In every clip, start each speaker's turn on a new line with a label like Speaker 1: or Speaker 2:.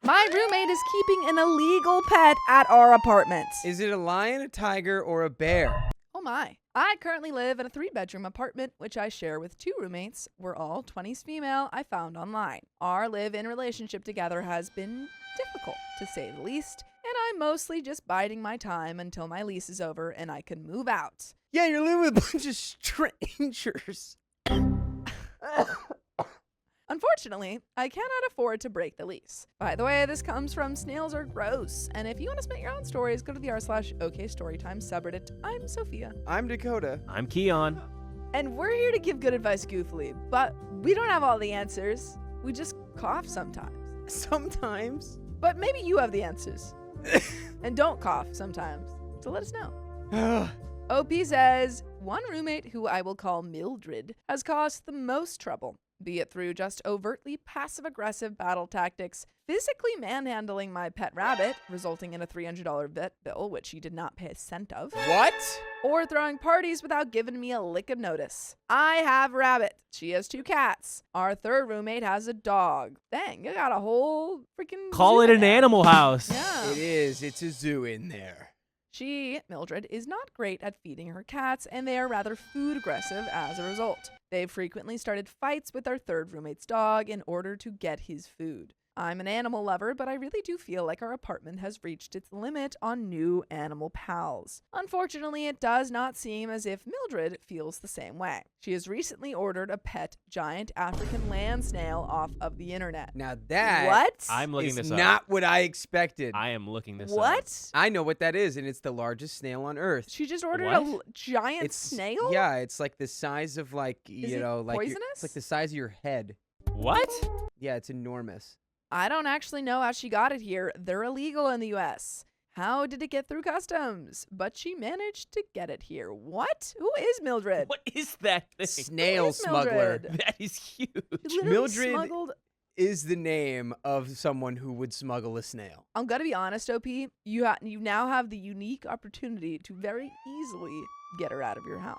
Speaker 1: My roommate is keeping an illegal pet at our apartment.
Speaker 2: Is it a lion, a tiger, or a bear?
Speaker 1: Oh my. I currently live in a 3-bedroom apartment, which I share with 2 roommates. We're all 20s female, I found online. Our live-in relationship together has been difficult, to say the least, and I'm mostly just biding my time until my lease is over and I can move out.
Speaker 2: Yeah, you're living with a bunch of strangers.
Speaker 1: Unfortunately, I cannot afford to break the lease. By the way, this comes from Snails Are Gross, and if you want to submit your own stories, go to the r/okstorytime subreddit. I'm Sophia.
Speaker 2: I'm Dakota.
Speaker 3: I'm Keon.
Speaker 1: And we're here to give good advice goofily, but we don't have all the answers. We just cough sometimes.
Speaker 2: Sometimes.
Speaker 1: But maybe you have the answers. And don't cough sometimes. So let us know. OP says, one roommate who I will call Mildred has caused the most trouble, be it through just overtly passive-aggressive battle tactics, physically manhandling my pet rabbit, resulting in a $300 vet bill, which he did not pay a cent of.
Speaker 2: What?
Speaker 1: Or throwing parties without giving me a lick of notice. I have a rabbit. She has 2 cats. Our 3rd roommate has a dog. Dang, you got a whole freaking
Speaker 3: Call
Speaker 1: zoo
Speaker 3: it
Speaker 1: in
Speaker 3: an
Speaker 1: there.
Speaker 3: animal house.
Speaker 1: Yeah.
Speaker 2: It is. It's a zoo in there.
Speaker 1: She, Mildred, is not great at feeding her cats, and they are rather food aggressive as a result. They've frequently started fights with our 3rd roommate's dog in order to get his food. I'm an animal lover, but I really do feel like our apartment has reached its limit on new animal pals. Unfortunately, it does not seem as if Mildred feels the same way. She has recently ordered a pet giant African land snail off of the internet.
Speaker 2: Now that
Speaker 1: What?
Speaker 3: I'm looking
Speaker 2: is
Speaker 3: this up.
Speaker 2: not what I expected.
Speaker 3: I am looking this up.
Speaker 1: What?
Speaker 2: I know what that is, and it's the largest snail on Earth.
Speaker 1: She just ordered
Speaker 3: What?
Speaker 1: a giant
Speaker 2: It's
Speaker 1: snail?
Speaker 2: Yeah, it's like the size of like
Speaker 1: Is
Speaker 2: you
Speaker 1: it
Speaker 2: know, like
Speaker 1: poisonous?
Speaker 2: it's like the size of your head.
Speaker 3: What?
Speaker 2: Yeah, it's enormous.
Speaker 1: I don't actually know how she got it here. They're illegal in the US. How did it get through customs? But she managed to get it here. What? Who is Mildred?
Speaker 3: What is that thing?
Speaker 2: Snail
Speaker 1: Who is
Speaker 2: smuggler
Speaker 1: Mildred?
Speaker 3: That is huge.
Speaker 1: She literally
Speaker 2: Mildred-
Speaker 1: smuggled.
Speaker 2: is the name of someone who would smuggle a snail.
Speaker 1: I'm gonna be honest, OP. You now have the unique opportunity to very easily get her out of your house.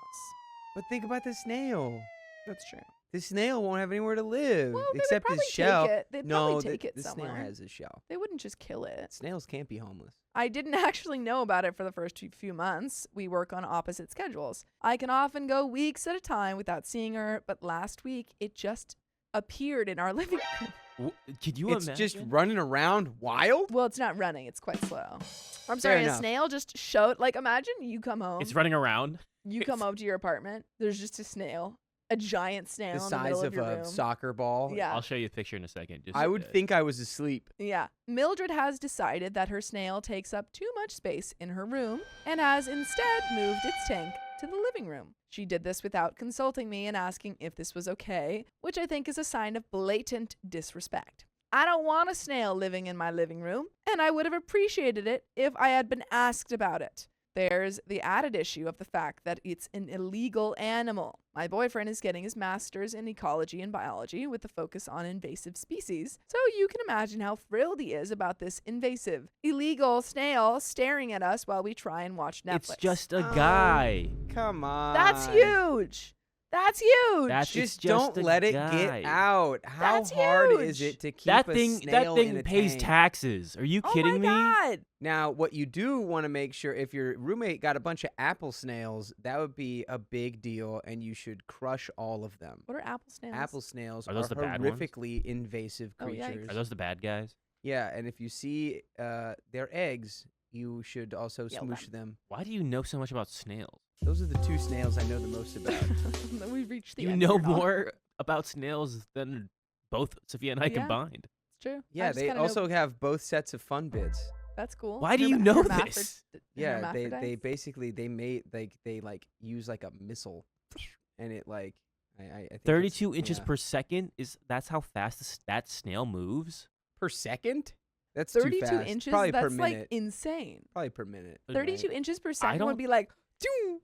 Speaker 2: But think about the snail.
Speaker 1: That's true.
Speaker 2: The snail won't have anywhere to live
Speaker 1: Well, they would
Speaker 2: except
Speaker 1: probably
Speaker 2: his shell.
Speaker 1: Take it. They'd
Speaker 2: No,
Speaker 1: probably take it
Speaker 2: the snail
Speaker 1: somewhere.
Speaker 2: has a shell.
Speaker 1: They wouldn't just kill it.
Speaker 2: Snails can't be homeless.
Speaker 1: I didn't actually know about it for the first few months. We work on opposite schedules. I can often go weeks at a time without seeing her, but last week it just appeared in our living room.
Speaker 3: Could you
Speaker 2: It's
Speaker 3: imagine?
Speaker 2: just running around wild?
Speaker 1: Well, it's not running. It's quite slow. I'm
Speaker 2: Fair
Speaker 1: sorry, a
Speaker 2: enough.
Speaker 1: snail just showed. Like, imagine you come home.
Speaker 3: It's running around.
Speaker 1: You come up to your apartment. There's just a snail, a giant snail
Speaker 2: The
Speaker 1: in the middle
Speaker 2: size
Speaker 1: of
Speaker 2: of
Speaker 1: your
Speaker 2: a
Speaker 1: room.
Speaker 2: soccer ball.
Speaker 1: Yeah.
Speaker 3: I'll show you a picture in a second. Just
Speaker 2: I would think I was asleep.
Speaker 1: Yeah. Mildred has decided that her snail takes up too much space in her room and has instead moved its tank to the living room. She did this without consulting me and asking if this was okay, which I think is a sign of blatant disrespect. I don't want a snail living in my living room, and I would have appreciated it if I had been asked about it. There's the added issue of the fact that it's an illegal animal. My boyfriend is getting his master's in ecology and biology with a focus on invasive species, so you can imagine how thrilled he is about this invasive, illegal snail staring at us while we try and watch Netflix.
Speaker 3: It's just a
Speaker 2: Oh.
Speaker 3: guy.
Speaker 2: Come on.
Speaker 1: That's huge! That's huge!
Speaker 3: That's
Speaker 2: Just
Speaker 3: just
Speaker 2: don't
Speaker 3: a
Speaker 2: let it
Speaker 3: guy.
Speaker 2: get out. How
Speaker 1: That's
Speaker 2: hard is
Speaker 1: huge.
Speaker 2: it to keep
Speaker 3: That
Speaker 2: a
Speaker 3: thing
Speaker 2: snail in a
Speaker 3: pays
Speaker 2: tank?
Speaker 3: taxes. Are you
Speaker 1: Oh
Speaker 3: kidding
Speaker 1: my God!
Speaker 2: Now, what you do want to make sure, if your roommate got a bunch of apple snails, that would be a big deal, and you should crush all of them.
Speaker 1: What are apple snails?
Speaker 2: Apple snails
Speaker 3: Are
Speaker 2: are
Speaker 3: those the bad ones?
Speaker 2: horrifically invasive
Speaker 1: Oh, yikes.
Speaker 2: creatures.
Speaker 3: Are those the bad guys?
Speaker 2: Yeah, and if you see their eggs, you should also
Speaker 1: Yell
Speaker 2: smoosh them.
Speaker 3: Why do you know so much about snails?
Speaker 2: Those are the 2 snails I know the most about.
Speaker 1: We've reached the
Speaker 3: You
Speaker 1: end
Speaker 3: know
Speaker 1: here, dog.
Speaker 3: more about snails than both Sophia and I
Speaker 1: Yeah.
Speaker 3: combined.
Speaker 1: It's true. I
Speaker 2: Yeah,
Speaker 1: just
Speaker 2: they
Speaker 1: kinda
Speaker 2: also
Speaker 1: know.
Speaker 2: have both sets of fun bits.
Speaker 1: That's cool.
Speaker 3: Why do you know
Speaker 1: Hermaphrodite-
Speaker 3: this?
Speaker 2: Yeah, they
Speaker 1: hermaphrodites?
Speaker 2: basically they use like a missile, and it like I think it's-
Speaker 3: 32 inches
Speaker 2: yeah.
Speaker 3: per second that's how fast that snail moves.
Speaker 2: per second. That's
Speaker 1: 32
Speaker 2: too fast.
Speaker 1: inches?
Speaker 2: Probably
Speaker 1: That's
Speaker 2: per
Speaker 1: like
Speaker 2: minute.
Speaker 1: insane.
Speaker 2: Probably per minute.
Speaker 1: 32 inches per second
Speaker 3: don't-
Speaker 1: would be like, "Choo,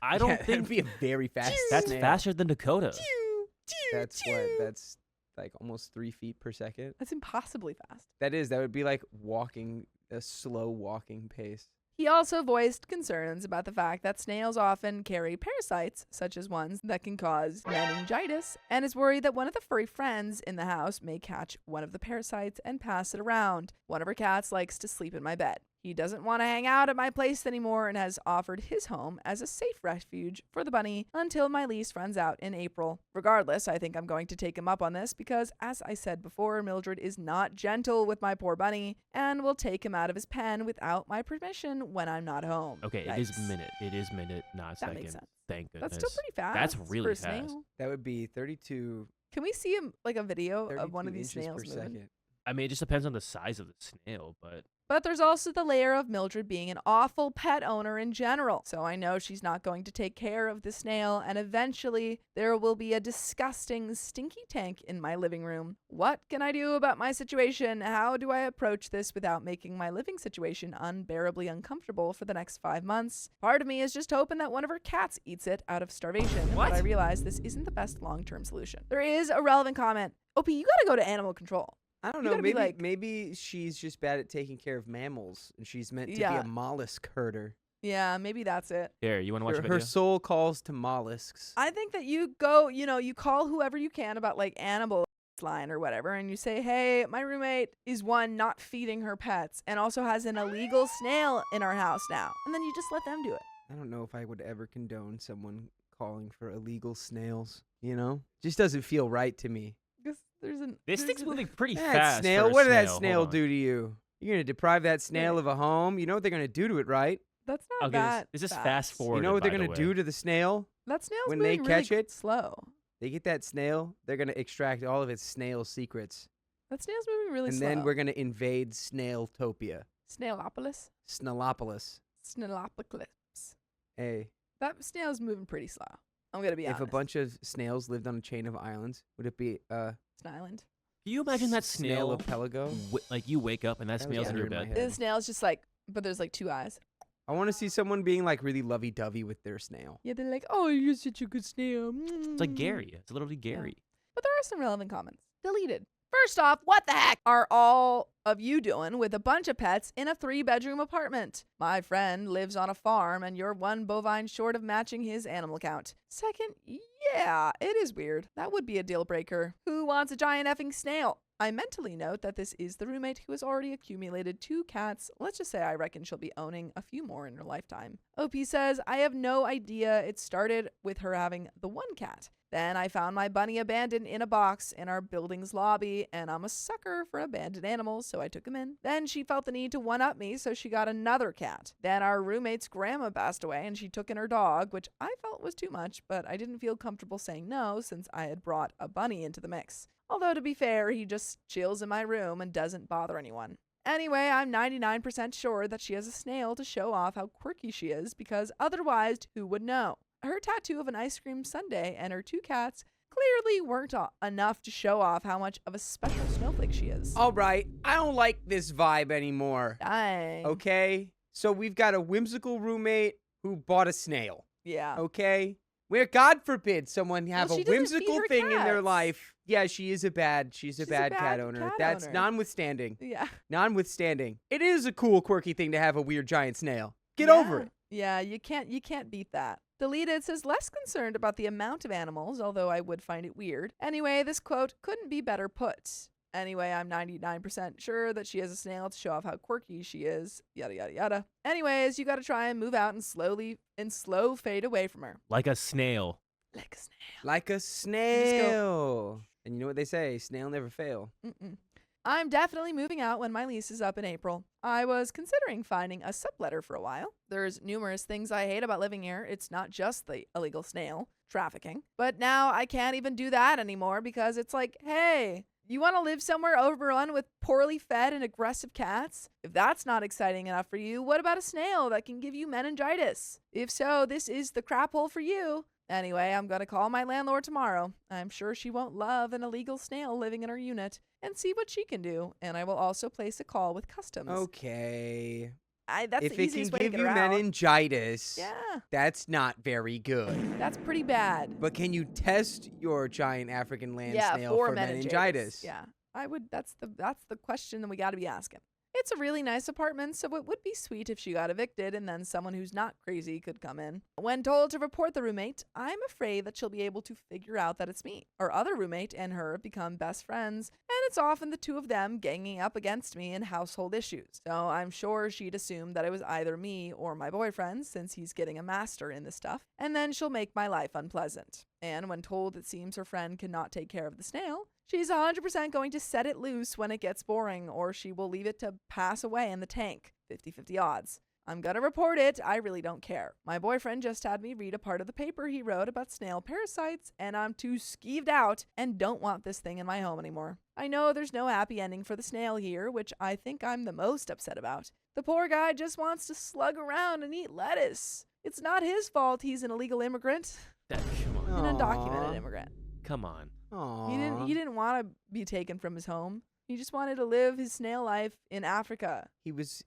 Speaker 3: I don't
Speaker 2: Yeah,
Speaker 3: think
Speaker 2: that'd be a very fast.
Speaker 3: that's
Speaker 2: snail.
Speaker 3: faster than Dakota.
Speaker 1: choo, choo,
Speaker 2: That's
Speaker 1: choo."
Speaker 2: what. That's like almost 3 feet per second.
Speaker 1: That's impossibly fast.
Speaker 2: That would be like walking a slow walking pace.
Speaker 1: He also voiced concerns about the fact that snails often carry parasites, such as ones that can cause meningitis, and is worried that one of the furry friends in the house may catch one of the parasites and pass it around. One of her cats likes to sleep in my bed. He doesn't want to hang out at my place anymore and has offered his home as a safe refuge for the bunny until my lease runs out in April. Regardless, I think I'm going to take him up on this because, as I said before, Mildred is not gentle with my poor bunny and will take him out of his pen without my permission when I'm not home.
Speaker 3: Okay,
Speaker 1: Yikes.
Speaker 3: it is minute. It is minute, not
Speaker 1: That
Speaker 3: second.
Speaker 1: makes sense.
Speaker 3: Thank goodness.
Speaker 1: That's still pretty fast.
Speaker 3: That's really
Speaker 1: for a
Speaker 3: fast.
Speaker 1: snail.
Speaker 2: That would be 32,
Speaker 1: Can we see like a video of one of
Speaker 2: 32
Speaker 1: these
Speaker 2: inches
Speaker 1: snails
Speaker 2: per
Speaker 1: moving?
Speaker 2: second.
Speaker 3: I mean, it just depends on the size of the snail, but
Speaker 1: But there's also the layer of Mildred being an awful pet owner in general. So I know she's not going to take care of the snail, and eventually there will be a disgusting, stinky tank in my living room. What can I do about my situation? How do I approach this without making my living situation unbearably uncomfortable for the next 5 months? Part of me is just hoping that one of her cats eats it out of starvation.
Speaker 3: What?
Speaker 1: But I realize this isn't the best long-term solution. There is a relevant comment. OP, you gotta go to animal control.
Speaker 2: I don't
Speaker 1: You
Speaker 2: know.
Speaker 1: gotta be
Speaker 2: Maybe
Speaker 1: like-
Speaker 2: maybe she's just bad at taking care of mammals, and she's meant to be
Speaker 1: Yeah.
Speaker 2: a mollusk herder.
Speaker 1: Yeah, maybe that's it.
Speaker 3: here, you want to watch a
Speaker 2: Her
Speaker 3: video?
Speaker 2: soul calls to mollusks.
Speaker 1: I think that you go, you call whoever you can about like animal line or whatever, and you say, hey, my roommate is one not feeding her pets and also has an illegal snail in our house now. And then you just let them do it.
Speaker 2: I don't know if I would ever condone someone calling for illegal snails. You know, just doesn't feel right to me.
Speaker 1: Because
Speaker 3: This thing's moving pretty
Speaker 2: That
Speaker 3: fast.
Speaker 2: snail.
Speaker 3: for a
Speaker 2: What did that
Speaker 3: snail.
Speaker 2: snail
Speaker 3: Hold on.
Speaker 2: do to you? You're gonna deprive that snail of a home. You know what they're gonna do to it, right?
Speaker 1: That's not
Speaker 3: Okay,
Speaker 1: that
Speaker 3: this is
Speaker 1: fast.
Speaker 3: fast forward.
Speaker 2: You know what they're
Speaker 3: by the
Speaker 2: gonna
Speaker 3: way.
Speaker 2: do to the snail?
Speaker 1: That snail's
Speaker 2: when they
Speaker 1: moving
Speaker 2: catch
Speaker 1: really
Speaker 2: it?
Speaker 1: slow.
Speaker 2: They get that snail. They're gonna extract all of its snail secrets,
Speaker 1: That snail's moving really
Speaker 2: and
Speaker 1: slow.
Speaker 2: then we're gonna invade Snailtopia,
Speaker 1: Snailopolis?
Speaker 2: Snailopolis.
Speaker 1: Snailopolis.
Speaker 2: Hey,
Speaker 1: That snail's moving pretty slow. I'm going to be
Speaker 2: if
Speaker 1: honest.
Speaker 2: a bunch of snails lived on a chain of islands, would it be
Speaker 1: It's an island.
Speaker 3: Can you imagine that snail?
Speaker 2: Archipelago?
Speaker 3: Like you wake up and that
Speaker 2: That was
Speaker 3: snail's in your
Speaker 2: under my
Speaker 3: bed.
Speaker 2: head.
Speaker 1: The snail's just like, but there's like 2 eyes.
Speaker 2: I want to see someone being like really lovey-dovey with their snail.
Speaker 1: Yeah, they're like, oh, you're such a good snail.
Speaker 3: It's like Gary. It's literally Gary.
Speaker 1: But there are some relevant comments. Deleted. First off, what the heck are all of you doing with a bunch of pets in a 3-bedroom apartment? My friend lives on a farm and you're one bovine short of matching his animal count. Second, yeah, it is weird. That would be a deal breaker. Who wants a giant effing snail? I mentally note that this is the roommate who has already accumulated 2 cats. Let's just say I reckon she'll be owning a few more in her lifetime. OP says, I have no idea. It started with her having the 1 cat. Then I found my bunny abandoned in a box in our building's lobby, and I'm a sucker for abandoned animals, so I took him in. Then she felt the need to one-up me, so she got another cat. Then our roommate's grandma passed away, and she took in her dog, which I felt was too much, but I didn't feel comfortable saying no since I had brought a bunny into the mix. Although, to be fair, he just chills in my room and doesn't bother anyone. Anyway, I'm 99% sure that she has a snail to show off how quirky she is, because otherwise, who would know? Her tattoo of an ice cream sundae and her 2 cats clearly weren't enough to show off how much of a special snowflake she is.
Speaker 2: All right, I don't like this vibe anymore.
Speaker 1: Dang.
Speaker 2: Okay, so we've got a whimsical roommate who bought a snail.
Speaker 1: Yeah.
Speaker 2: Okay, where God forbid someone have
Speaker 1: Well,
Speaker 2: a
Speaker 1: she doesn't feed
Speaker 2: whimsical
Speaker 1: her
Speaker 2: thing in their
Speaker 1: cats.
Speaker 2: life. Yeah, she's a bad cat owner.
Speaker 1: cat
Speaker 2: That's
Speaker 1: owner.
Speaker 2: notwithstanding.
Speaker 1: Yeah.
Speaker 2: Notwithstanding, it is a cool, quirky thing to have a weird giant snail. Get over it.
Speaker 1: Yeah, you can't beat that. Deleted says less concerned about the amount of animals, although I would find it weird. Anyway, this quote couldn't be better put. Anyway, I'm 99% sure that she has a snail to show off how quirky she is. Yada yada yada. Anyways, you gotta try and move out and slow fade away from her.
Speaker 3: Like a snail.
Speaker 1: Like a snail.
Speaker 2: Like a snail. And you know what they say, snail never fail.
Speaker 1: Mm-mm. I'm definitely moving out when my lease is up in April. I was considering finding a subletter for a while. There's numerous things I hate about living here. It's not just the illegal snail trafficking. But now I can't even do that anymore because it's like, hey, you want to live somewhere overrun with poorly fed and aggressive cats? If that's not exciting enough for you, what about a snail that can give you meningitis? If so, this is the crap hole for you. Anyway, I'm going to call my landlord tomorrow. I'm sure she won't love an illegal snail living in her unit and see what she can do. And I will also place a call with customs.
Speaker 2: Okay.
Speaker 1: That's
Speaker 2: if
Speaker 1: the
Speaker 2: it
Speaker 1: easiest
Speaker 2: can
Speaker 1: way to
Speaker 2: give
Speaker 1: get
Speaker 2: you
Speaker 1: her out.
Speaker 2: meningitis,
Speaker 1: Yeah,
Speaker 2: that's not very good.
Speaker 1: that's pretty bad.
Speaker 2: But can you test your giant African land
Speaker 1: Yeah,
Speaker 2: snail
Speaker 1: for
Speaker 2: for meningitis?
Speaker 1: Yeah, I would. That's the question that we got to be asking. It's a really nice apartment, so it would be sweet if she got evicted and then someone who's not crazy could come in. When told to report the roommate, I'm afraid that she'll be able to figure out that it's me. Our other roommate and her have become best friends, and it's often the two of them ganging up against me in household issues. So I'm sure she'd assume that it was either me or my boyfriend, since he's getting a master in this stuff, and then she'll make my life unpleasant. And when told it seems her friend cannot take care of the snail, she's 100% going to set it loose when it gets boring, or she will leave it to pass away in the tank. 50-50 odds. I'm gonna report it. I really don't care. My boyfriend just had me read a part of the paper he wrote about snail parasites, and I'm too skeeved out and don't want this thing in my home anymore. I know there's no happy ending for the snail here, which I think I'm the most upset about. The poor guy just wants to slug around and eat lettuce. It's not his fault he's an illegal immigrant.
Speaker 3: Come on.
Speaker 1: An undocumented immigrant.
Speaker 3: Come on.
Speaker 2: Aww.
Speaker 1: He didn't want to be taken from his home. He just wanted to live his snail life in Africa.
Speaker 2: He was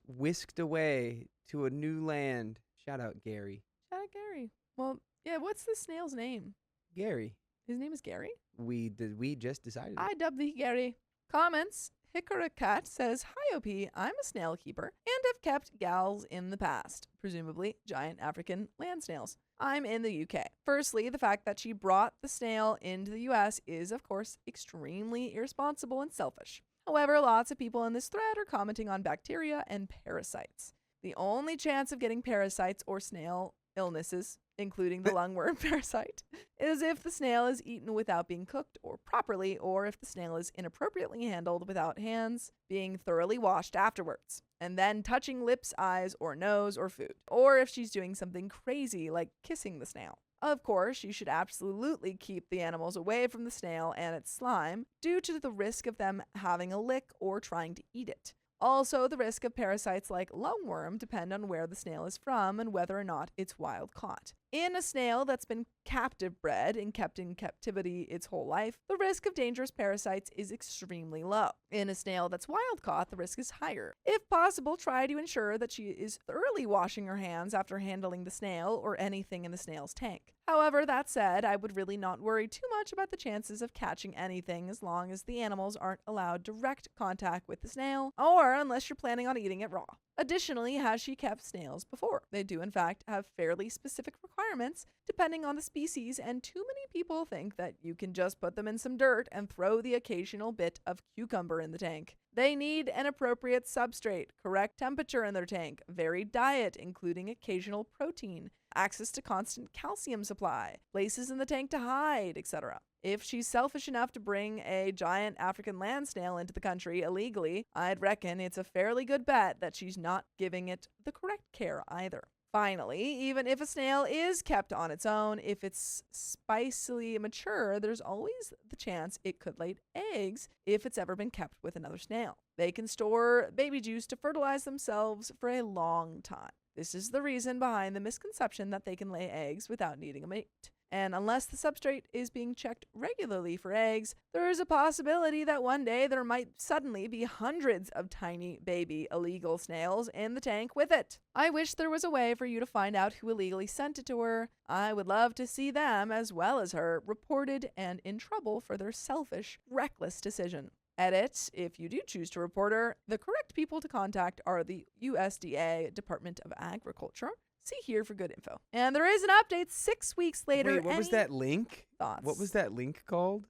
Speaker 2: whisked away to a new land. Shout out Gary.
Speaker 1: Shout out Gary. Well, yeah, what's the snail's name?
Speaker 2: Gary.
Speaker 1: His name is Gary?
Speaker 2: We just decided.
Speaker 1: I dub thee Gary. Comments. Hickory Cat says, "Hi OP, I'm a snail keeper and have kept gals in the past, presumably giant African land snails. I'm in the UK. Firstly, the fact that she brought the snail into the US is, of course, extremely irresponsible and selfish. However, lots of people in this thread are commenting on bacteria and parasites. The only chance of getting parasites or snail illnesses, including the lungworm parasite, is if the snail is eaten without being cooked or properly, or if the snail is inappropriately handled without hands being thoroughly washed afterwards, and then touching lips, eyes, or nose or food, or if she's doing something crazy like kissing the snail. Of course, you should absolutely keep the animals away from the snail and its slime due to the risk of them having a lick or trying to eat it. Also, the risk of parasites like lungworm depend on where the snail is from and whether or not it's wild caught. In a snail that's been captive bred and kept in captivity its whole life, the risk of dangerous parasites is extremely low. In a snail that's wild caught, the risk is higher. If possible, try to ensure that she is thoroughly washing her hands after handling the snail or anything in the snail's tank. However, that said, I would really not worry too much about the chances of catching anything as long as the animals aren't allowed direct contact with the snail, or unless you're planning on eating it raw. Additionally, has she kept snails before? They do, in fact, have fairly specific requirements depending on the species, and too many people think that you can just put them in some dirt and throw the occasional bit of cucumber in the tank. They need an appropriate substrate, correct temperature in their tank, varied diet, including occasional protein, access to constant calcium supply, places in the tank to hide, etc. If she's selfish enough to bring a giant African land snail into the country illegally, I'd reckon it's a fairly good bet that she's not giving it the correct care either. Finally, even if a snail is kept on its own, if it's spicily mature, there's always the chance it could lay eggs if it's ever been kept with another snail. They can store baby juice to fertilize themselves for a long time. This is the reason behind the misconception that they can lay eggs without needing a mate. And unless the substrate is being checked regularly for eggs, there is a possibility that one day there might suddenly be hundreds of tiny baby illegal snails in the tank with it. I wish there was a way for you to find out who illegally sent it to her. I would love to see them, as well as her, reported and in trouble for their selfish, reckless decision. Edit, if you do choose to report her, the correct people to contact are the USDA Department of Agriculture. See here for good info. And there is an update 6 weeks later.
Speaker 2: Wait, what was that link?
Speaker 1: Thoughts?
Speaker 2: What was that link called?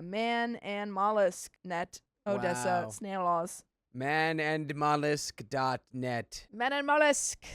Speaker 1: Man and Mollusk Net, Odessa,
Speaker 2: Wow.
Speaker 1: Snail Laws.
Speaker 2: manandmollusk.net.
Speaker 1: Man and Mollusk.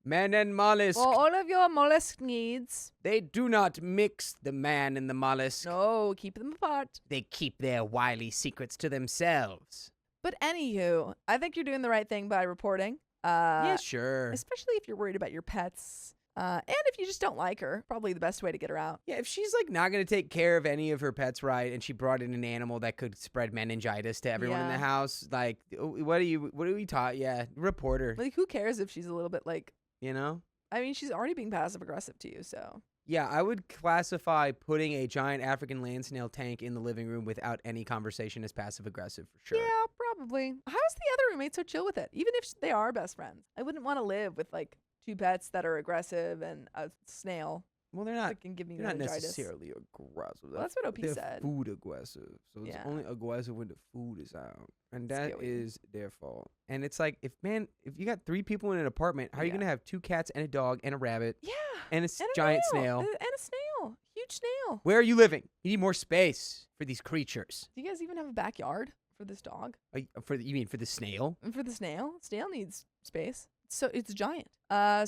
Speaker 2: Man and mollusk.
Speaker 1: For all of your mollusk needs.
Speaker 2: They do not mix the man and the mollusk.
Speaker 1: No, keep them apart.
Speaker 2: They keep their wily secrets to themselves.
Speaker 1: But anywho, I think you're doing the right thing by reporting.
Speaker 2: Yeah, sure.
Speaker 1: Especially if you're worried about your pets. And if you just don't like her, probably the best way to get her out.
Speaker 2: Yeah, if she's like not going to take care of any of her pets right, and she brought in an animal that could spread meningitis to everyone in the
Speaker 1: Yeah.
Speaker 2: house, like, what are we taught? Yeah, report her.
Speaker 1: Like, who cares if she's a little bit like,
Speaker 2: You know?
Speaker 1: I mean, she's already being passive aggressive to you, so.
Speaker 2: Yeah, I would classify putting a giant African land snail tank in the living room without any conversation as passive aggressive for sure.
Speaker 1: Yeah, probably. How is the other roommate so chill with it? Even if they are best friends. I wouldn't want to live with like two pets that are aggressive and a snail.
Speaker 2: Well, they're not.
Speaker 1: That can give me
Speaker 2: They're not
Speaker 1: meningitis.
Speaker 2: necessarily aggressive.
Speaker 1: Well, that's what OP
Speaker 2: they're
Speaker 1: said.
Speaker 2: food aggressive. So it's
Speaker 1: Yeah.
Speaker 2: only aggressive when the food is out. And that
Speaker 1: Scary.
Speaker 2: is their fault. And it's like, if you got 3 people in an apartment, how are you
Speaker 1: Yeah.
Speaker 2: going to have 2 cats and a dog and a rabbit
Speaker 1: Yeah.
Speaker 2: and a
Speaker 1: And a
Speaker 2: giant
Speaker 1: nail.
Speaker 2: snail?
Speaker 1: And a snail. Huge snail.
Speaker 2: Where are you living? You need more space for these creatures.
Speaker 1: Do you guys even have a backyard for this dog?
Speaker 2: You mean for the snail?
Speaker 1: And for the snail? Snail needs space. So it's giant.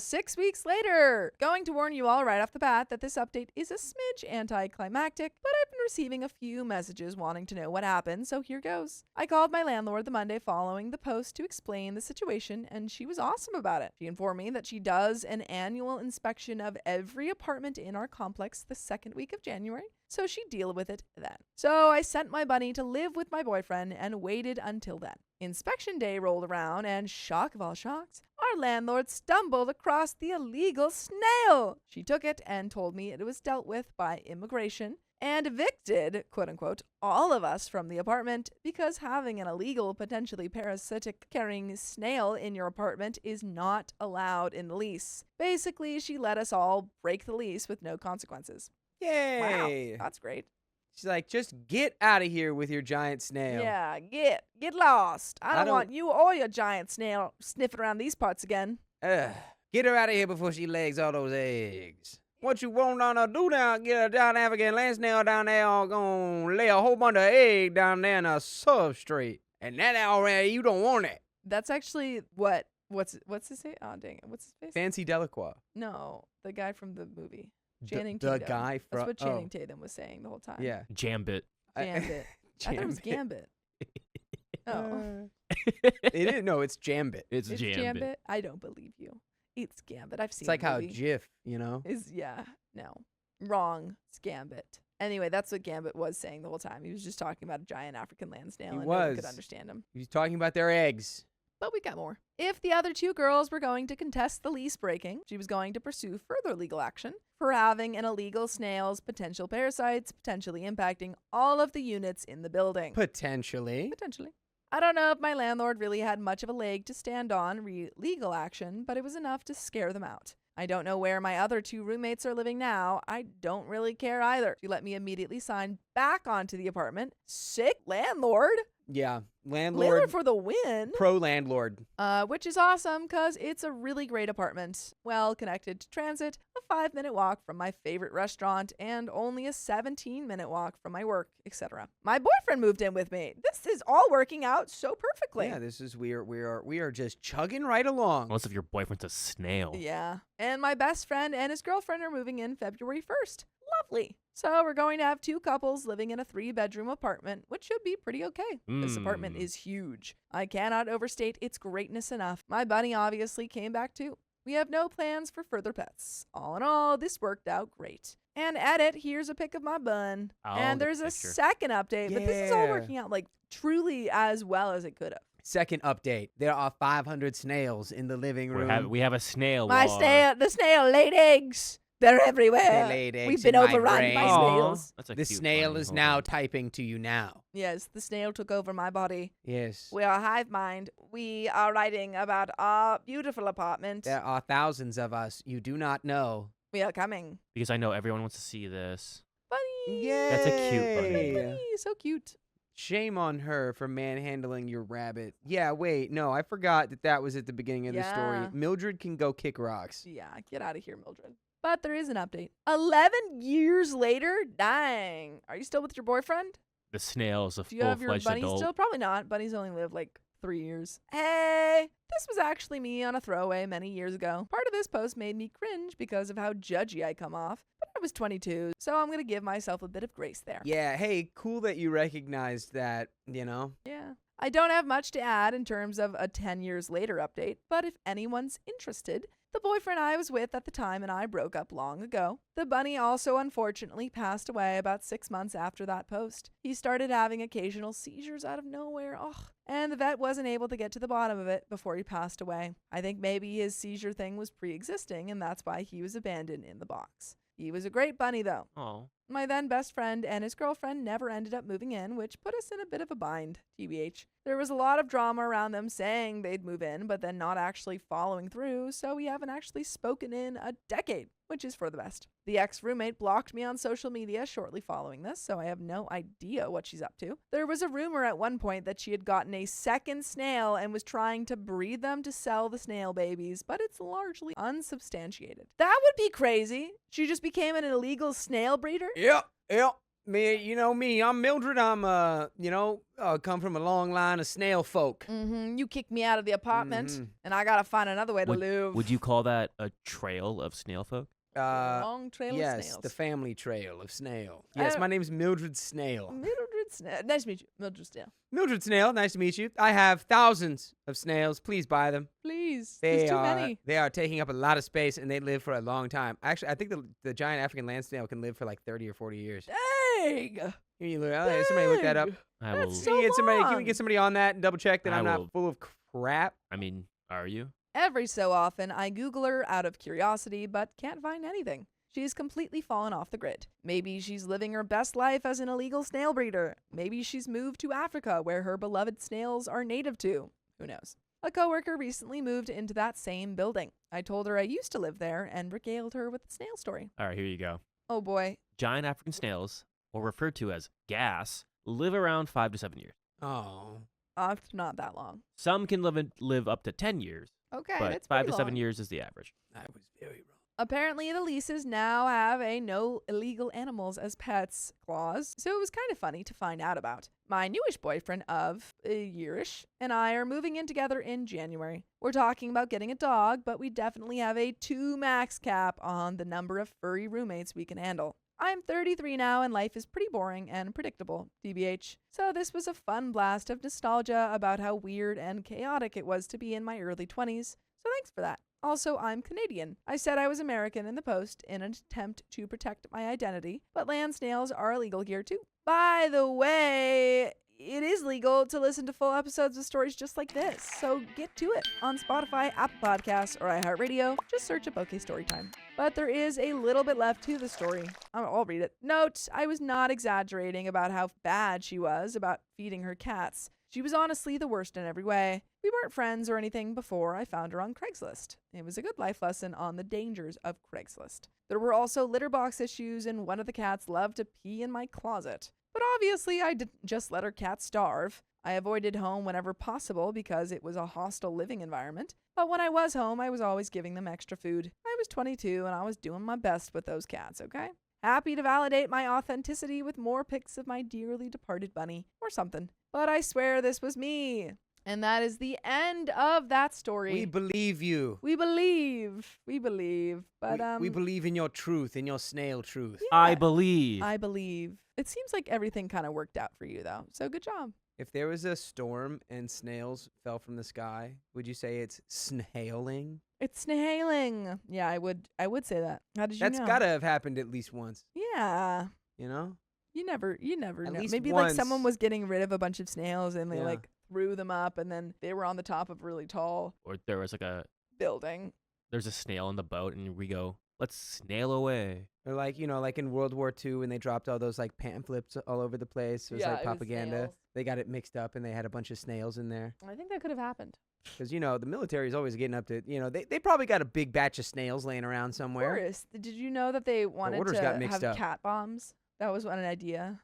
Speaker 1: 6 weeks later. Going to warn you all right off the bat that this update is a smidge anticlimactic, but I've been receiving a few messages wanting to know what happened, so here goes. I called my landlord the Monday following the post to explain the situation, and she was awesome about it. She informed me that she does an annual inspection of every apartment in our complex the second week of January, so she'd deal with it then. So I sent my bunny to live with my boyfriend and waited until then. Inspection day rolled around, and shock of all shocks, our landlord stumbled across the illegal snail. She took it and told me it was dealt with by immigration and evicted, quote unquote, all of us from the apartment because having an illegal, potentially parasitic carrying snail in your apartment is not allowed in the lease. Basically, she let us all break the lease with no consequences.
Speaker 2: Yay!
Speaker 1: Wow, that's great.
Speaker 2: She's like, just get out of here with your giant snail.
Speaker 1: Yeah, get lost. I don't
Speaker 2: don't-
Speaker 1: want you or your giant snail sniffing around these parts again.
Speaker 2: Ugh. Get her out of here before she lays all those eggs. What you want down there, do down, get a down African land snail down there, all gonna lay a whole bunch of egg down there in a substrate. And that already, you don't want it.
Speaker 1: That's actually what's his name? Oh, dang it. What's his face?
Speaker 2: Fancy Delacroix.
Speaker 1: No, the guy from the movie.
Speaker 2: The-
Speaker 1: Channing
Speaker 2: the
Speaker 1: Tatum.
Speaker 2: guy from-
Speaker 1: That's what Channing
Speaker 2: oh.
Speaker 1: Tatum was saying the whole time.
Speaker 2: Yeah.
Speaker 3: Jambit.
Speaker 1: Gambit. I thought it was Gambit. Oh.
Speaker 2: It is, no, it's Jambit.
Speaker 3: It's
Speaker 1: It's
Speaker 3: Jambit.
Speaker 1: Gambit? I don't believe you. It's Gambit. I've seen
Speaker 2: It's like
Speaker 1: the
Speaker 2: how
Speaker 1: movie.
Speaker 2: Jif, you know?
Speaker 1: No. Wrong. It's Gambit. Anyway, that's what Gambit was saying the whole time. He was just talking about a giant African land snail
Speaker 2: He
Speaker 1: and no one
Speaker 2: was.
Speaker 1: could understand him.
Speaker 2: He's talking about their eggs.
Speaker 1: But we got more. If the other 2 girls were going to contest the lease breaking, she was going to pursue further legal action for having an illegal snail's potential parasites potentially impacting all of the units in the building.
Speaker 2: Potentially.
Speaker 1: Potentially. I don't know if my landlord really had much of a leg to stand on legal action, but it was enough to scare them out. I don't know where my other 2 roommates are living now. I don't really care either. She let me immediately sign back onto the apartment. Sick landlord.
Speaker 2: Yeah.
Speaker 1: Landlord
Speaker 2: Landlord.
Speaker 1: for the win.
Speaker 2: Pro landlord.
Speaker 1: Which is awesome because it's a really great apartment. Well connected to transit, a 5-minute walk from my favorite restaurant, and only a 17-minute walk from my work, etc. My boyfriend moved in with me. This is all working out so perfectly.
Speaker 2: Yeah, this is we are just chugging right along.
Speaker 3: Unless if your boyfriend's a snail.
Speaker 1: Yeah. And my best friend and his girlfriend are moving in February 1st. Lovely. So we're going to have 2 couples living in a 3-bedroom apartment, which should be pretty okay. This apartment is huge. I cannot overstate its greatness enough. My bunny obviously came back too. We have no plans for further pets. All in all, this worked out great. And edit, here's a pic of my bun.
Speaker 3: I'll
Speaker 1: and
Speaker 3: get
Speaker 1: there's
Speaker 3: the
Speaker 1: a
Speaker 3: picture.
Speaker 1: second update, but this is all
Speaker 2: Yeah.
Speaker 1: working out like truly as well as it could have.
Speaker 2: Second update. There are 500 snails in the living room.
Speaker 3: We have a snail.
Speaker 1: My
Speaker 3: war.
Speaker 1: the snail laid eggs. They're everywhere.
Speaker 2: They laid eggs
Speaker 1: We've been
Speaker 2: in my
Speaker 1: overrun
Speaker 2: brain.
Speaker 1: by
Speaker 3: Aw,
Speaker 1: snails.
Speaker 3: that's a
Speaker 2: The
Speaker 3: cute
Speaker 2: snail
Speaker 3: bunny.
Speaker 2: is
Speaker 3: Hold
Speaker 2: now
Speaker 3: on.
Speaker 2: typing to you now.
Speaker 1: Yes, the snail took over my body.
Speaker 2: Yes.
Speaker 1: We are hive mind. We are writing about our beautiful apartment.
Speaker 2: There are thousands of us you do not know.
Speaker 1: We are coming.
Speaker 3: Because I know everyone wants to see this.
Speaker 1: Bunny.
Speaker 2: Yay!
Speaker 3: That's a cute bunny.
Speaker 1: Bunny. So cute.
Speaker 2: Shame on her for manhandling your rabbit. Yeah, wait, no, I forgot that was at the beginning of the story.
Speaker 1: Yeah.
Speaker 2: Mildred can go kick rocks.
Speaker 1: Yeah, get out of here, Mildred. But there is an update. 11 years later? Dang. Are you still with your boyfriend?
Speaker 3: The snail is a
Speaker 1: Do you have your
Speaker 3: full-fledged
Speaker 1: bunny
Speaker 3: adult.
Speaker 1: still? Probably not. Bunny's only lived like 3 years. Hey, this was actually me on a throwaway many years ago. Part of this post made me cringe because of how judgy I come off. But I was 22, so I'm going to give myself a bit of grace there.
Speaker 2: Yeah, hey, cool that you recognized that, you know?
Speaker 1: Yeah. I don't have much to add in terms of a 10 years later update, but if anyone's interested, the boyfriend I was with at the time and I broke up long ago. The bunny also unfortunately passed away about 6 months after that post. He started having occasional seizures out of nowhere, and the vet wasn't able to get to the bottom of it before he passed away. I think maybe his seizure thing was pre-existing and that's why he was abandoned in the box. He was a great bunny though.
Speaker 3: Oh.
Speaker 1: My then best friend and his girlfriend never ended up moving in, which put us in a bit of a bind, TBH. There was a lot of drama around them saying they'd move in, but then not actually following through, so we haven't actually spoken in a decade. which is for the best. The ex-roommate blocked me on social media shortly following this, so I have no idea what she's up to. There was a rumor at one point that she had gotten a second snail and was trying to breed them to sell the snail babies, but it's largely unsubstantiated. That would be crazy. She just became an illegal snail breeder?
Speaker 2: Yep. Me, you know me. I'm Mildred. I'm, come from a long line of snail folk.
Speaker 1: You kicked me out of the apartment, and I gotta find another way to live.
Speaker 3: Would you call that a trail of snail folk?
Speaker 1: Long trail of snails.
Speaker 2: Yes, the family trail of snail. Yes, my name's Mildred Snail.
Speaker 1: Mildred Snail. Nice to meet you, Mildred Snail.
Speaker 2: Mildred Snail, nice to meet you. I have thousands of snails. Please buy them.
Speaker 1: Please. There's too many.
Speaker 2: They are taking up a lot of space, and they live for a long time. Actually, I think the giant African land snail can live for like 30 or 40 years.
Speaker 1: Dang.
Speaker 2: Can you look, somebody look that up.
Speaker 1: That's
Speaker 2: Can
Speaker 1: so
Speaker 2: we get somebody on that and double check that
Speaker 3: I
Speaker 2: I'm
Speaker 3: will.
Speaker 2: not full of crap?
Speaker 3: I mean, are you?
Speaker 1: Every so often, I Google her out of curiosity, but can't find anything. She's completely fallen off the grid. Maybe she's living her best life as an illegal snail breeder. Maybe she's moved to Africa, where her beloved snails are native to. Who knows? A coworker recently moved into that same building. I told her I used to live there and regaled her with the snail story.
Speaker 3: All right, here you go.
Speaker 1: Oh boy.
Speaker 3: Giant African snails, or referred to as gas, live around 5 to 7 years.
Speaker 2: Oh.
Speaker 1: It's not that long.
Speaker 3: Some can live up to 10 years,
Speaker 1: Okay,
Speaker 3: but
Speaker 1: that's
Speaker 3: 5
Speaker 1: pretty
Speaker 3: to 7
Speaker 1: long.
Speaker 3: years is the average.
Speaker 2: I was very wrong.
Speaker 1: Apparently, the leases now have a no illegal animals as pets clause, so it was kind of funny to find out about. My newish boyfriend of a yearish and I are moving in together in January. We're talking about getting a dog, but we definitely have a 2 max cap on the number of furry roommates we can handle. I'm 33 now and life is pretty boring and predictable, TBH. So this was a fun blast of nostalgia about how weird and chaotic it was to be in my early 20s, so thanks for that. Also, I'm Canadian. I said I was American in the post in an attempt to protect my identity, but land snails are illegal here too. By the way, it is legal to listen to full episodes of stories just like this, so get to it on Spotify, Apple Podcasts, or iHeartRadio. Just search up Storytime. But there is a little bit left to the story. I'll read it. Note, I was not exaggerating about how bad she was about feeding her cats. She was honestly the worst in every way. We weren't friends or anything before I found her on Craigslist. It was a good life lesson on the dangers of Craigslist. There were also litter box issues, and one of the cats loved to pee in my closet. But obviously, I didn't just let her cat starve. I avoided home whenever possible because it was a hostile living environment. But when I was home, I was always giving them extra food. I was 22 and I was doing my best with those cats, okay? Happy to validate my authenticity with more pics of my dearly departed bunny or something. But I swear this was me. And that is the end of that story.
Speaker 2: We believe you.
Speaker 1: We believe. But
Speaker 2: we believe in your truth, in your snail truth.
Speaker 1: Yeah.
Speaker 3: I believe.
Speaker 1: I believe. It seems like everything kind of worked out for you, though. So good job.
Speaker 2: If there was a storm and snails fell from the sky, would you say it's snailing?
Speaker 1: It's snailing. Yeah, I would say that. How did you
Speaker 2: That's
Speaker 1: know?
Speaker 2: gotta have happened at least once.
Speaker 1: Yeah.
Speaker 2: You know?
Speaker 1: You never
Speaker 2: At
Speaker 1: know.
Speaker 2: least
Speaker 1: Maybe
Speaker 2: once.
Speaker 1: like someone was getting rid of a bunch of snails and they
Speaker 2: Yeah.
Speaker 1: like threw them up and then they were on the top of a really tall
Speaker 3: Or there was
Speaker 1: building.
Speaker 3: there's a snail in the boat, and we go, let's snail away.
Speaker 2: Or like, like in World War II when they dropped all those like pamphlets all over the place. It was
Speaker 1: Yeah,
Speaker 2: like
Speaker 1: it was
Speaker 2: propaganda.
Speaker 1: snails.
Speaker 2: They got it mixed up and they had a bunch of snails in there.
Speaker 1: I think that could have happened.
Speaker 2: Because, the military is always getting up to, they probably got a big batch of snails laying around somewhere.
Speaker 1: Boris, did you know that they wanted
Speaker 2: orders
Speaker 1: to
Speaker 2: got mixed
Speaker 1: have
Speaker 2: up.
Speaker 1: cat bombs? That was an idea.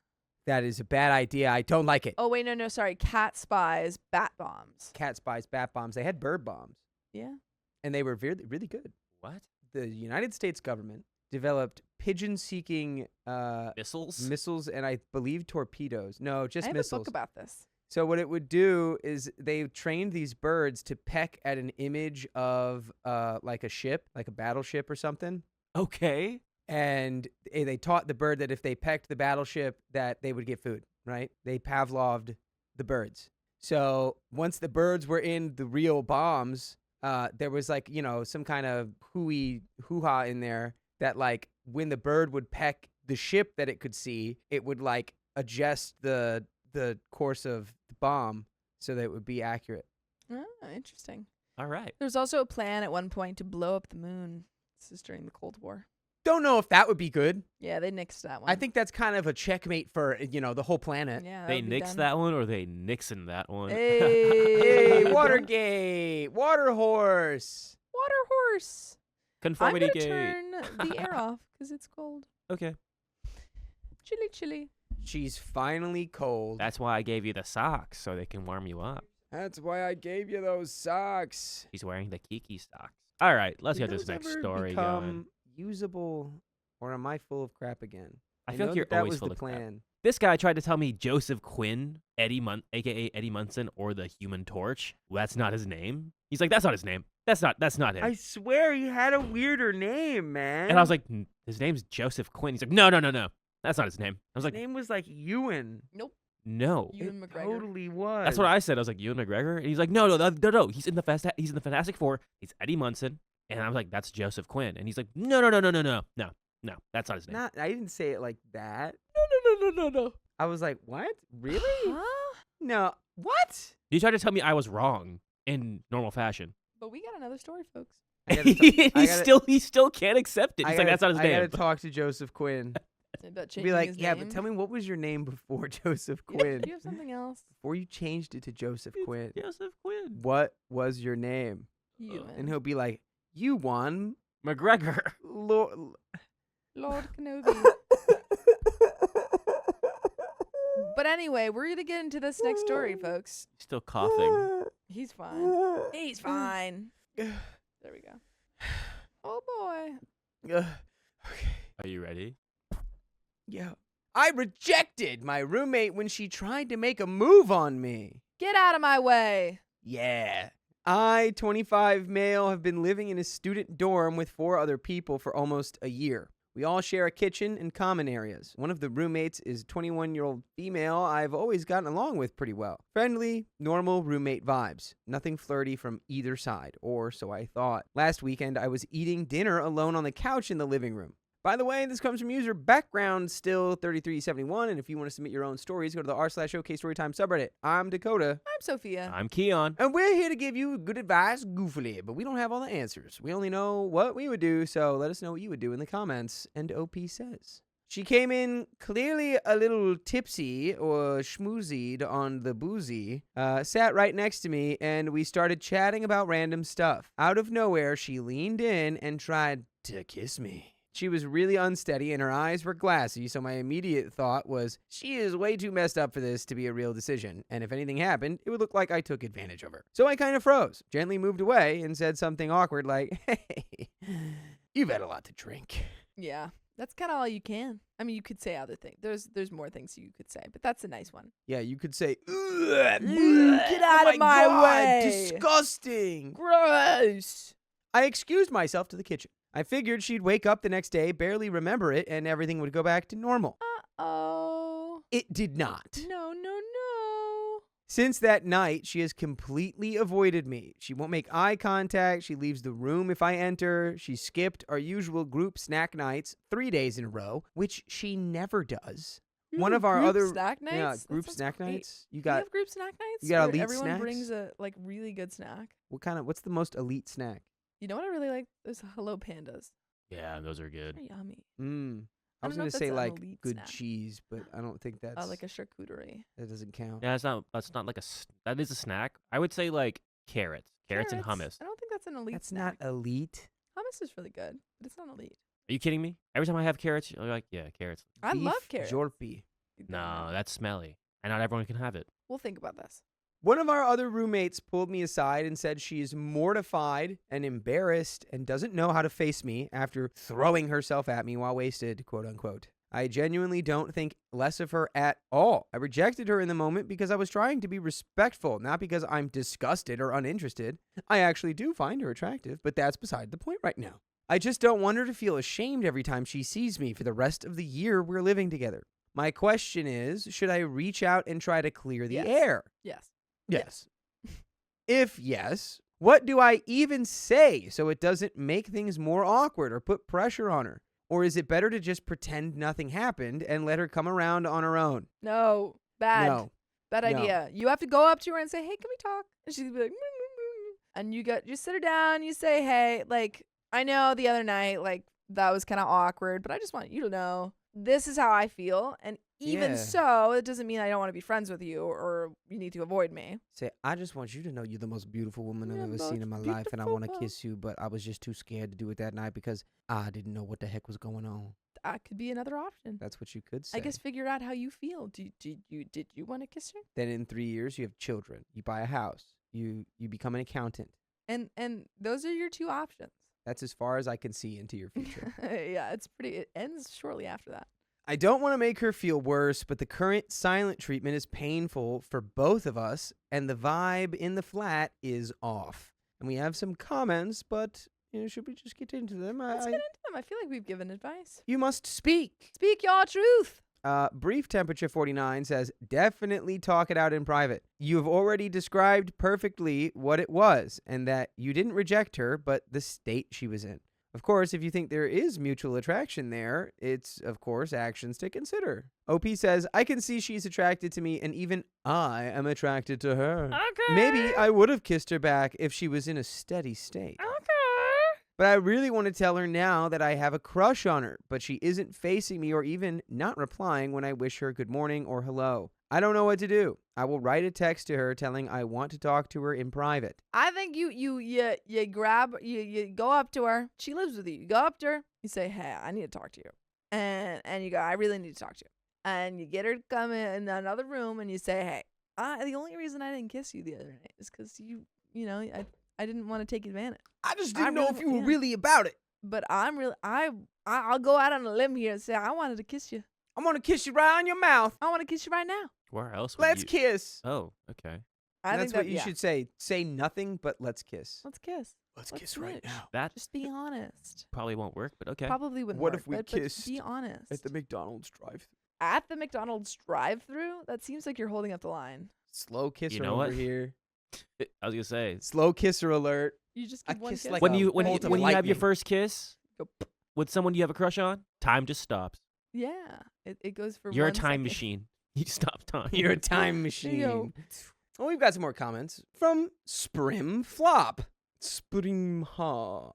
Speaker 2: That is a bad idea. I don't like it.
Speaker 1: Oh, wait, no, sorry. Cat spies, bat bombs.
Speaker 2: Cat spies, bat bombs. They had bird bombs.
Speaker 1: Yeah.
Speaker 2: And they were really, really good.
Speaker 3: What?
Speaker 2: The United States government developed pigeon-seeking
Speaker 3: Missiles?
Speaker 2: and I believe torpedoes. No, just
Speaker 1: I have
Speaker 2: missiles.
Speaker 1: a book about this.
Speaker 2: So what it would do is they trained these birds to peck at an image of like a ship, like a battleship or something.
Speaker 3: Okay.
Speaker 2: And they taught the bird that if they pecked the battleship, that they would get food, right? They Pavloved the birds. So once the birds were in the real bombs, there was like, some kind of hoo-ha in there that like when the bird would peck the ship that it could see, it would like adjust the course of the bomb so that it would be accurate.
Speaker 1: Oh, interesting.
Speaker 3: All right.
Speaker 1: There's also a plan at one point to blow up the moon. This is during the Cold War.
Speaker 2: Don't know if that would be good.
Speaker 1: Yeah, they nixed that one.
Speaker 2: I think that's kind of a checkmate for, the whole planet.
Speaker 1: yeah, that
Speaker 3: They
Speaker 1: would be
Speaker 3: nixed
Speaker 1: done.
Speaker 3: that one, or they Nixon that one?
Speaker 2: Hey, Watergate, Water Horse.
Speaker 1: Water horse.
Speaker 3: Conformity
Speaker 1: I'm
Speaker 3: gate.
Speaker 1: gonna turn the air off because it's cold.
Speaker 3: Okay.
Speaker 1: Chilly, chilly.
Speaker 2: She's finally cold.
Speaker 3: That's why I gave you the socks so they can warm you up.
Speaker 2: That's why I gave you those socks.
Speaker 3: He's wearing the Kiki socks. All right, let's
Speaker 2: Did
Speaker 3: get this
Speaker 2: those
Speaker 3: next
Speaker 2: ever
Speaker 3: story
Speaker 2: become
Speaker 3: going.
Speaker 2: Usable, or am I full of crap again?
Speaker 3: I feel
Speaker 2: know
Speaker 3: like you're
Speaker 2: that
Speaker 3: always
Speaker 2: was
Speaker 3: full
Speaker 2: the
Speaker 3: of crap.
Speaker 2: plan.
Speaker 3: This guy tried to tell me Joseph Quinn, aka Eddie Munson, or the Human Torch. Well, that's not his name. He's like, that's not his name. That's not him.
Speaker 2: I swear he had a weirder name, man.
Speaker 3: And I was like, his name's Joseph Quinn. He's like, no. That's not his name. I was
Speaker 2: his
Speaker 3: like,
Speaker 2: name was like Ewan.
Speaker 1: Nope.
Speaker 3: no.
Speaker 1: Ewan
Speaker 2: It
Speaker 1: McGregor.
Speaker 2: totally was.
Speaker 3: That's what I said. I was like, Ewan McGregor? And he's like, no. He's in the Fantastic Four. He's Eddie Munson. And I was like, that's Joseph Quinn. And he's like, no. That's not his name.
Speaker 2: I didn't say it like that.
Speaker 3: No.
Speaker 2: I was like, what? Really?
Speaker 1: Huh?
Speaker 2: No. What?
Speaker 3: You tried to tell me I was wrong in normal fashion.
Speaker 1: But we got another story, folks.
Speaker 3: He still can't accept it. He's like, that's not his
Speaker 2: I
Speaker 3: name.
Speaker 2: gotta talk to Joseph Quinn.
Speaker 1: About
Speaker 2: Be
Speaker 1: changing
Speaker 2: like,
Speaker 1: his
Speaker 2: yeah,
Speaker 1: name.
Speaker 2: but tell me, what was your name before Joseph Quinn?
Speaker 1: Do you have something else?
Speaker 2: Before you changed it to Joseph Quinn,
Speaker 3: Joseph Quinn.
Speaker 2: what was your name?
Speaker 1: Ewan.
Speaker 2: And he'll be like, you won,
Speaker 3: McGregor.
Speaker 2: Lord.
Speaker 1: Lord Kenobi. But anyway, we're going to get into this next story, folks.
Speaker 3: Still coughing.
Speaker 1: He's fine. He's fine. There we go. Oh, boy.
Speaker 3: Are you ready?
Speaker 2: Yeah. I rejected my roommate when she tried to make a move on me.
Speaker 1: Get out of my way.
Speaker 2: Yeah. I, 25 male, have been living in a student dorm with 4 other people for almost a year. We all share a kitchen and common areas. One of the roommates is a 21-year-old female I've always gotten along with pretty well. Friendly, normal roommate vibes. Nothing flirty from either side, or so I thought. Last weekend, I was eating dinner alone on the couch in the living room. By the way, this comes from user background still 3371, and if you want to submit your own stories, go to the r/okstorytime subreddit. I'm Dakota.
Speaker 1: I'm Sophia.
Speaker 3: I'm Keon.
Speaker 2: And we're here to give you good advice goofily, but we don't have all the answers. We only know what we would do, so let us know what you would do in the comments. And OP says, she came in clearly a little tipsy or schmoozied on the boozy, sat right next to me, and we started chatting about random stuff. Out of nowhere, she leaned in and tried to kiss me. She was really unsteady and her eyes were glassy, so my immediate thought was, she is way too messed up for this to be a real decision, and if anything happened, it would look like I took advantage of her. So I kind of froze, gently moved away, and said something awkward like, hey, you've had a lot to drink.
Speaker 1: Yeah, that's kind of all you can. I mean, you could say other things. There's more things you could say, but that's a nice one.
Speaker 2: Yeah, you could say,
Speaker 1: get out of my way.
Speaker 2: Disgusting.
Speaker 1: Gross.
Speaker 2: I excused myself to the kitchen. I figured she'd wake up the next day, barely remember it, and everything would go back to normal.
Speaker 1: Uh-oh.
Speaker 2: It did not.
Speaker 1: No.
Speaker 2: Since that night, she has completely avoided me. She won't make eye contact. She leaves the room if I enter. She skipped our usual group snack nights 3 days in a row, which she never does. One of our
Speaker 1: Group
Speaker 2: other
Speaker 1: snack nights?
Speaker 2: yeah,
Speaker 1: That
Speaker 2: group
Speaker 1: sounds
Speaker 2: snack
Speaker 1: great.
Speaker 2: nights. You
Speaker 1: Do you
Speaker 2: got
Speaker 1: have group snack nights?
Speaker 2: you got
Speaker 1: where
Speaker 2: elite
Speaker 1: everyone
Speaker 2: snacks?
Speaker 1: brings a really good snack.
Speaker 2: what's the most elite snack?
Speaker 1: You know what I really like? Those Hello Pandas.
Speaker 3: Yeah, those are good.
Speaker 1: They're yummy.
Speaker 2: I
Speaker 1: I
Speaker 2: was
Speaker 1: don't know
Speaker 2: gonna
Speaker 1: if
Speaker 2: say
Speaker 1: that's an
Speaker 2: like
Speaker 1: elite
Speaker 2: good
Speaker 1: snack.
Speaker 2: cheese, but I don't think that's
Speaker 1: Like a charcuterie.
Speaker 2: that doesn't count.
Speaker 3: Yeah, that's not like that is a snack. I would say like carrots and hummus.
Speaker 1: I don't think that's an elite
Speaker 2: That's
Speaker 1: snack.
Speaker 2: not elite.
Speaker 1: Hummus is really good, but it's not elite.
Speaker 3: Are you kidding me? Every time I have carrots, you're like, yeah, carrots.
Speaker 1: I
Speaker 2: Beef
Speaker 1: love carrots.
Speaker 2: Jorpy.
Speaker 3: No, that's smelly, and not everyone can have it.
Speaker 1: We'll think about this.
Speaker 2: One of our other roommates pulled me aside and said she is mortified and embarrassed and doesn't know how to face me after throwing herself at me while wasted, quote unquote. I genuinely don't think less of her at all. I rejected her in the moment because I was trying to be respectful, not because I'm disgusted or uninterested. I actually do find her attractive, but that's beside the point right now. I just don't want her to feel ashamed every time she sees me for the rest of the year we're living together. My question is, should I reach out and try to clear the
Speaker 1: Yes.
Speaker 2: air?
Speaker 1: Yes.
Speaker 2: Yes. If yes, what do I even say so it doesn't make things more awkward or put pressure on her? Or is it better to just pretend nothing happened and let her come around on her own?
Speaker 1: No. Bad.
Speaker 2: No.
Speaker 1: Bad
Speaker 2: No.
Speaker 1: idea. You have to go up to her and say, hey, can we talk? And she's be like, and you sit her down. You say, hey, like, I know the other night, like, that was kind of awkward, but I just want you to know this is how I feel. And Even
Speaker 2: Yeah.
Speaker 1: so, it doesn't mean I don't want to be friends with you or you need to avoid me.
Speaker 2: Say, I just want you to know you're the most beautiful woman I've
Speaker 1: You're
Speaker 2: ever
Speaker 1: the
Speaker 2: seen in my
Speaker 1: most
Speaker 2: life, and I want to
Speaker 1: beautiful.
Speaker 2: kiss you, but I was just too scared to do it that night because I didn't know what the heck was going on.
Speaker 1: That could be another option.
Speaker 2: That's what you could say.
Speaker 1: I guess figure out how you feel. Did you want to kiss her?
Speaker 2: Then in 3 years, you have children. You buy a house. You become an accountant.
Speaker 1: And those are your two options.
Speaker 2: That's as far as I can see into your future.
Speaker 1: Yeah, it ends shortly after that.
Speaker 2: I don't want to make her feel worse, but the current silent treatment is painful for both of us, and the vibe in the flat is off. And we have some comments, but should we just get into them?
Speaker 1: Let's get into them. I feel like we've given advice.
Speaker 2: You must speak.
Speaker 1: Speak your truth.
Speaker 2: Brief Temperature 49 says, definitely talk it out in private. You have already described perfectly what it was, and that you didn't reject her, but the state she was in. Of course, if you think there is mutual attraction there, it's, of course, actions to consider. OP says, I can see she's attracted to me, and even I am attracted to her.
Speaker 1: Okay.
Speaker 2: Maybe I would have kissed her back if she was in a steady state.
Speaker 1: Okay.
Speaker 2: But I really want to tell her now that I have a crush on her, but she isn't facing me or even not replying when I wish her good morning or hello. I don't know what to do. I will write a text to her telling I want to talk to her in private.
Speaker 1: I think you go up to her. She lives with you. You go up to her. You say, "Hey, I need to talk to you," and you go, "I really need to talk to you." And you get her to come in another room, and you say, "Hey, the only reason I didn't kiss you the other night is because I didn't want to take advantage.
Speaker 2: I just
Speaker 1: I
Speaker 2: didn't know
Speaker 1: really-
Speaker 2: if you were
Speaker 1: yeah.
Speaker 2: really about it.
Speaker 1: But I'll go out on a limb here and say I wanted to kiss you.
Speaker 2: I want to kiss you right on your mouth.
Speaker 1: I want to kiss you right now."
Speaker 3: Where else would
Speaker 2: Let's
Speaker 3: you...
Speaker 2: kiss.
Speaker 3: Oh, okay.
Speaker 1: I
Speaker 2: That's
Speaker 1: think
Speaker 2: what you should say. Say nothing, but let's kiss.
Speaker 1: Let's kiss.
Speaker 2: Let's
Speaker 1: Let's
Speaker 2: kiss right
Speaker 1: switch.
Speaker 2: now.
Speaker 3: That
Speaker 1: Just be honest.
Speaker 3: probably won't work, but okay.
Speaker 1: Probably wouldn't
Speaker 2: What
Speaker 1: work,
Speaker 2: if we
Speaker 1: but
Speaker 2: kissed
Speaker 1: be honest.
Speaker 2: At the McDonald's drive.
Speaker 1: At the McDonald's drive-through? That seems like you're holding up the line.
Speaker 2: Slow kisser
Speaker 3: You know
Speaker 2: over
Speaker 3: what?
Speaker 2: here.
Speaker 3: I was gonna say
Speaker 2: Slow kisser alert.
Speaker 1: You just
Speaker 2: I
Speaker 1: give one
Speaker 2: kiss
Speaker 1: kiss.
Speaker 2: like
Speaker 3: when
Speaker 2: a
Speaker 3: you
Speaker 2: bolt of
Speaker 3: have your
Speaker 2: lightning.
Speaker 3: first kiss
Speaker 1: Go,
Speaker 3: with someone you have a crush on, time just stops.
Speaker 1: yeah, it goes for
Speaker 3: You're a
Speaker 1: 1
Speaker 3: time
Speaker 1: second.
Speaker 3: machine. You stop time.
Speaker 2: You're a time
Speaker 1: There
Speaker 2: machine.
Speaker 1: you go.
Speaker 2: Well, we've got some more comments from Sprim Flop. Sprim Ha.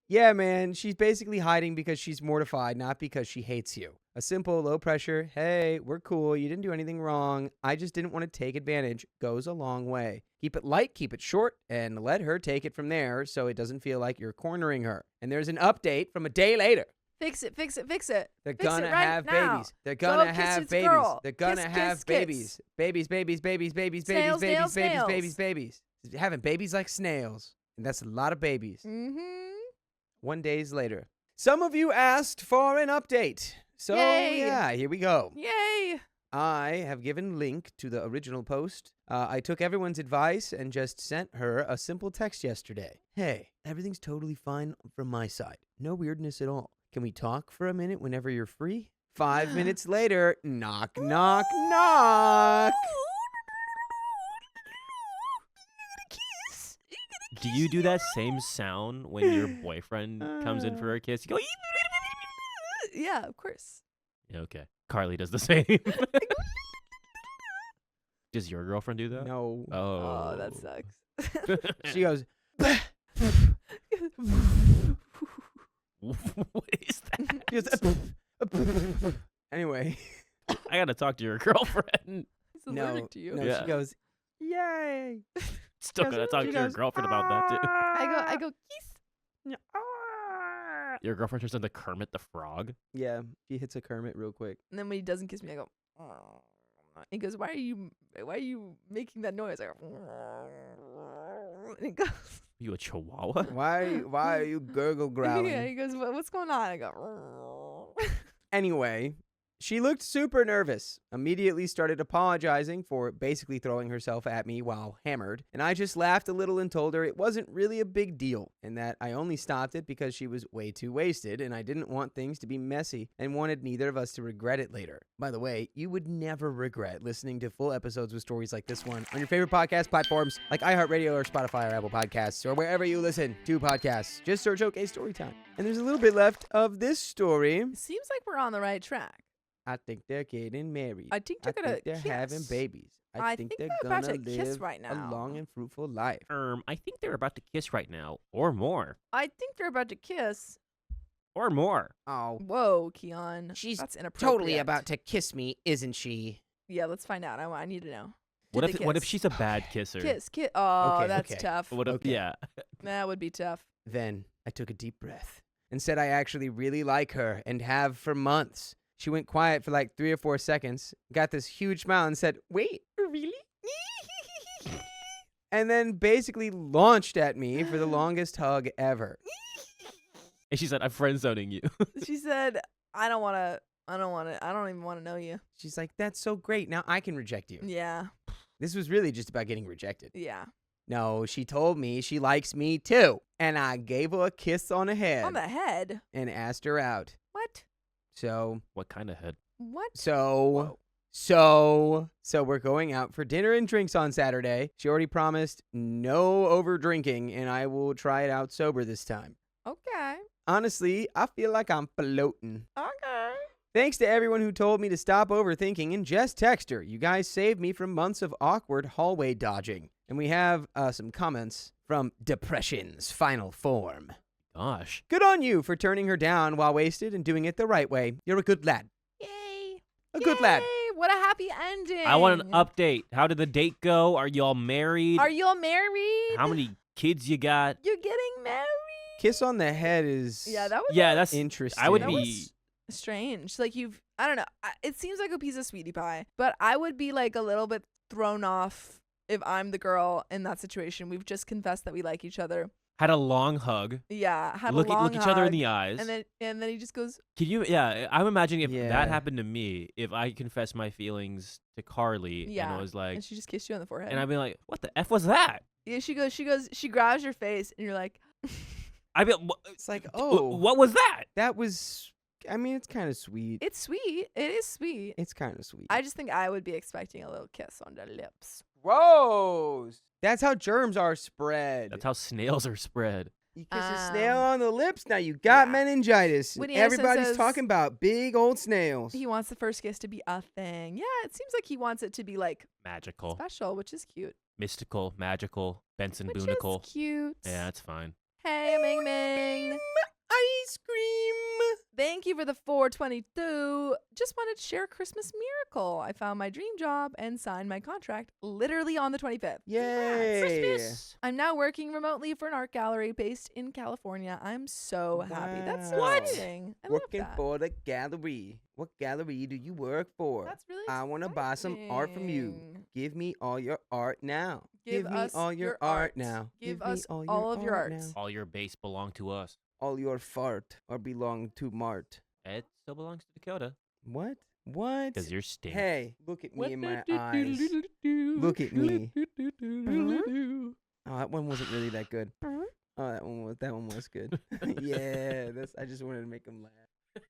Speaker 2: Yeah, man, she's basically hiding because she's mortified, not because she hates you. A simple, low pressure, hey, we're cool, you didn't do anything wrong, I just didn't want to take advantage, goes a long way. Keep it light, keep it short, and let her take it from there so it doesn't feel like you're cornering her. And there's an update from a day later.
Speaker 1: Fix it, fix it, fix it.
Speaker 2: They're
Speaker 1: Fix it
Speaker 2: gonna
Speaker 1: right
Speaker 2: have
Speaker 1: now.
Speaker 2: babies. They're
Speaker 1: Go
Speaker 2: gonna
Speaker 1: kiss
Speaker 2: have
Speaker 1: its
Speaker 2: babies.
Speaker 1: girl.
Speaker 2: They're gonna
Speaker 1: Kiss,
Speaker 2: have
Speaker 1: kiss,
Speaker 2: babies.
Speaker 1: kiss.
Speaker 2: Babies, babies, babies, babies,
Speaker 1: Snails,
Speaker 2: babies,
Speaker 1: snails,
Speaker 2: babies,
Speaker 1: snails.
Speaker 2: babies, babies. Having babies like snails. And that's a lot of babies.
Speaker 1: Mm-hmm.
Speaker 2: 1 day later. Some of you asked for an update. So,
Speaker 1: Yay.
Speaker 2: yeah, here we go.
Speaker 1: Yay.
Speaker 2: I have given link to the original post. I took everyone's advice and just sent her a simple text yesterday. Hey, everything's totally fine from my side. No weirdness at all. Can we talk for a minute whenever you're free? 5 minutes later, knock, knock, knock.
Speaker 3: Do you do that same sound when your boyfriend comes in for a kiss? You go,
Speaker 1: Yeah, of course.
Speaker 3: "Yeah, okay. Carly does the same. Does your girlfriend do that?
Speaker 2: No.
Speaker 3: Oh.
Speaker 1: Oh, that sucks.
Speaker 2: She goes,
Speaker 3: What is that?
Speaker 2: she goes anyway.
Speaker 3: I gotta talk to your girlfriend.
Speaker 1: He's allergic to you.
Speaker 2: No,
Speaker 3: Yeah.
Speaker 2: she goes, yay.
Speaker 3: Still gotta talk to your girlfriend about that too.
Speaker 1: I go kiss.
Speaker 3: Your girlfriend turns into Kermit the Frog.
Speaker 2: Yeah, she hits a Kermit real quick.
Speaker 1: And then when he doesn't kiss me, I go. He goes, why are you making that noise? I go. And he goes.
Speaker 3: You a chihuahua?
Speaker 2: Why are you gurgle growling?
Speaker 1: Yeah, he goes, what's going on? I go.
Speaker 2: Anyway, she looked super nervous, immediately started apologizing for basically throwing herself at me while hammered, and I just laughed a little and told her it wasn't really a big deal, and that I only stopped it because she was way too wasted, and I didn't want things to be messy, and wanted neither of us to regret it later. By the way, you would never regret listening to full episodes with stories like this one on your favorite podcast platforms like iHeartRadio or Spotify or Apple Podcasts, or wherever you listen to podcasts. Just search OK Storytime. And there's a little bit left of this story.
Speaker 1: It seems like we're on the right track.
Speaker 2: I think they're getting married.
Speaker 1: I think they're gonna
Speaker 2: they're having
Speaker 1: kiss.
Speaker 2: babies.
Speaker 1: I
Speaker 2: think
Speaker 1: think
Speaker 2: they're
Speaker 1: they're about
Speaker 2: gonna
Speaker 1: to kiss
Speaker 2: live
Speaker 1: right now.
Speaker 2: a long and fruitful life.
Speaker 3: I think they're about to kiss right now, or more.
Speaker 1: I think they're about to kiss
Speaker 3: or more.
Speaker 2: Oh,
Speaker 1: Whoa, Keon.
Speaker 2: she's
Speaker 1: That's inappropriate.
Speaker 2: totally about to kiss me, isn't she?
Speaker 1: Yeah, let's find out. I need to know.
Speaker 3: What
Speaker 1: Did
Speaker 3: if
Speaker 1: they
Speaker 3: what if
Speaker 1: kiss?
Speaker 3: she's a bad kisser?
Speaker 1: Kiss. Oh,
Speaker 2: Okay,
Speaker 1: that's
Speaker 2: okay.
Speaker 1: tough.
Speaker 3: What if
Speaker 2: Okay.
Speaker 3: yeah?
Speaker 1: That would be tough.
Speaker 2: Then I took a deep breath and said I actually really like her and have for months. She went quiet for like 3 or 4 seconds, got this huge smile and said, "Wait, really?" And then basically launched at me for the longest hug ever.
Speaker 3: And she said, "I'm friend zoning you."
Speaker 1: She said, I don't even want to know you.
Speaker 2: She's like, "That's so great. Now I can reject you."
Speaker 1: Yeah.
Speaker 2: This was really just about getting rejected.
Speaker 1: Yeah.
Speaker 2: No, she told me she likes me too. And I gave her a kiss on the head
Speaker 1: On the head?
Speaker 2: and asked her out.
Speaker 1: What?
Speaker 2: So
Speaker 3: What kind of head?
Speaker 1: What?
Speaker 2: So we're going out for dinner and drinks on Saturday. She already promised no over drinking, and I will try it out sober this time.
Speaker 1: Okay.
Speaker 2: Honestly, I feel like I'm floating.
Speaker 1: Okay.
Speaker 2: Thanks to everyone who told me to stop overthinking and just text her. You guys saved me from months of awkward hallway dodging. And we have some comments from Depression's final form.
Speaker 3: Gosh.
Speaker 2: Good on you for turning her down while wasted and doing it the right way. You're a good lad.
Speaker 1: Yay.
Speaker 2: A good lad.
Speaker 1: Yay, what a happy ending.
Speaker 3: I want an update. How did the date go? Are y'all married?
Speaker 1: Are you all married?
Speaker 3: How many kids you got?
Speaker 1: You're getting married?
Speaker 2: Kiss on the head is
Speaker 1: Yeah, that was
Speaker 3: Yeah, that's
Speaker 2: interesting.
Speaker 3: I would
Speaker 1: That
Speaker 3: be
Speaker 1: was strange. Like I don't know. It seems like a piece of sweetie pie, but I would be like a little bit thrown off if I'm the girl in that situation. We've just confessed that we like each other.
Speaker 3: had a long hug.
Speaker 1: Yeah, had
Speaker 3: Look
Speaker 1: a long
Speaker 3: look each other in
Speaker 1: hug,
Speaker 3: the eyes.
Speaker 1: and then he just goes,
Speaker 3: Can you? Yeah, I'm imagining if
Speaker 2: Yeah.
Speaker 3: that happened to me, if I confessed my feelings to Carly,
Speaker 1: Yeah,
Speaker 3: and it was like,
Speaker 1: and she just kissed you on the forehead.
Speaker 3: and I'd be like, what the f was that?
Speaker 1: Yeah, she grabs your face, and you're like,
Speaker 3: I mean,
Speaker 2: It's like, oh,
Speaker 3: what was that?
Speaker 2: that was. I mean, it's kind of sweet.
Speaker 1: it's sweet. It is sweet.
Speaker 2: It's kind of sweet.
Speaker 1: I just think I would be expecting a little kiss on the lips.
Speaker 2: Gross. That's how germs are spread.
Speaker 3: That's how snails are spread.
Speaker 2: You kiss a snail on the lips, now you got
Speaker 1: yeah.
Speaker 2: meningitis.
Speaker 1: When Anderson
Speaker 2: Everybody's
Speaker 1: says-
Speaker 2: talking about big old snails.
Speaker 1: He wants the first kiss to be a thing. Yeah, it seems like he wants it to be like
Speaker 3: Magical,
Speaker 1: special, which is cute.
Speaker 3: mystical, magical, Benson
Speaker 1: Which
Speaker 3: Boonicle.
Speaker 1: is cute.
Speaker 3: Yeah, that's fine.
Speaker 1: Hey, Ming Ming.
Speaker 2: Ice cream.
Speaker 1: Thank you for the 422. Just wanted to share a Christmas miracle. I found my dream job and signed my contract literally on the 25th.
Speaker 2: Yay.
Speaker 1: I'm now working remotely for an art gallery based in California. I'm so happy. That's so
Speaker 2: Wow.
Speaker 1: exciting. I
Speaker 2: Working
Speaker 1: love that.
Speaker 2: for the gallery. What gallery do you work for?
Speaker 1: That's really
Speaker 2: I want to buy some art from you.
Speaker 1: exciting.
Speaker 2: Give me all your art now.
Speaker 1: Give
Speaker 2: me
Speaker 1: us
Speaker 2: all your
Speaker 1: your
Speaker 2: art
Speaker 1: art.
Speaker 2: now.
Speaker 1: Give
Speaker 2: me
Speaker 1: us all of your art.
Speaker 2: now.
Speaker 3: All your base belong to us.
Speaker 2: All your fart or belong to Mart.
Speaker 3: It still belongs to Dakota
Speaker 2: What? What?
Speaker 3: because you're stink.
Speaker 2: Hey, look at me
Speaker 1: What
Speaker 2: in my
Speaker 1: do-
Speaker 2: eyes.
Speaker 1: do- do- do-
Speaker 2: Look at me.
Speaker 1: do- do- do- do.
Speaker 2: Oh, that one wasn't really that good. Oh, that one was good. Yeah, I just wanted to make him laugh.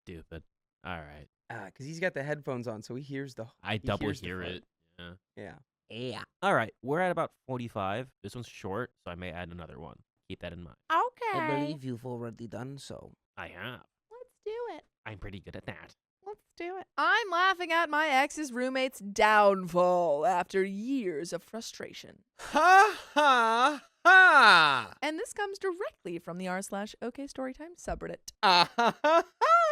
Speaker 3: Stupid. All right.
Speaker 2: Cause he's got the headphones on, so he hears the.
Speaker 3: I
Speaker 2: he
Speaker 3: double
Speaker 2: hears the
Speaker 3: hear
Speaker 2: fart.
Speaker 3: it. Yeah.
Speaker 2: Yeah.
Speaker 3: Yeah. All right. We're at about 45. This one's short, so I may add another one. Keep that in mind.
Speaker 1: Okay.
Speaker 2: you've already done so.
Speaker 3: I have.
Speaker 1: Let's do it.
Speaker 3: I'm pretty good at that.
Speaker 1: Let's do it. I'm laughing at my ex's roommate's downfall after years of frustration.
Speaker 2: Ha ha ha!
Speaker 1: And this comes directly from the r/okstorytime subreddit.
Speaker 2: Ah ha ha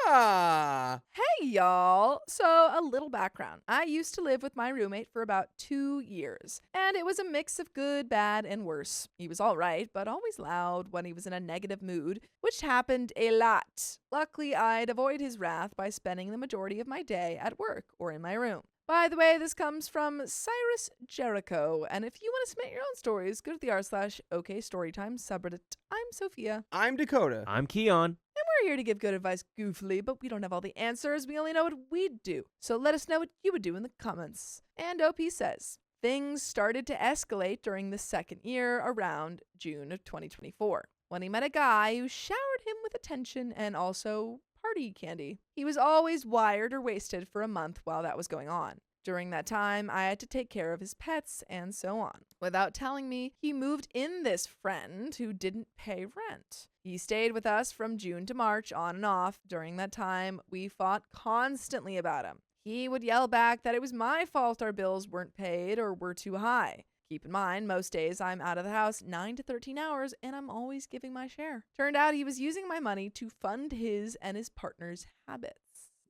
Speaker 2: ha!
Speaker 1: Hey, y'all. So, a little background. I used to live with my roommate for about 2 years, and it was a mix of good, bad, and worse. He was all right, but always loud when he was in a negative mood, which happened a lot. Luckily, I'd avoid his wrath by spending the majority of my day at work or in my room. By the way, this comes from Cyrus Jericho, and if you want to submit your own stories, go to the r/okstorytime subreddit. I'm Sophia.
Speaker 2: I'm Dakota.
Speaker 3: I'm Keon.
Speaker 1: And we're here to give good advice goofily, but we don't have all the answers. We only know what we'd do. So let us know what you would do in the comments. And OP says, things started to escalate during the second year around June of 2024, when he met a guy who showered him with attention and also party candy. He was always wired or wasted for a month while that was going on. During that time, I had to take care of his pets and so on. Without telling me, he moved in this friend who didn't pay rent. He stayed with us from June to March on and off. During that time, we fought constantly about him. He would yell back that it was my fault our bills weren't paid or were too high. Keep in mind, most days I'm out of the house 9 to 13 hours and I'm always giving my share. Turned out he was using my money to fund his and his partner's habits.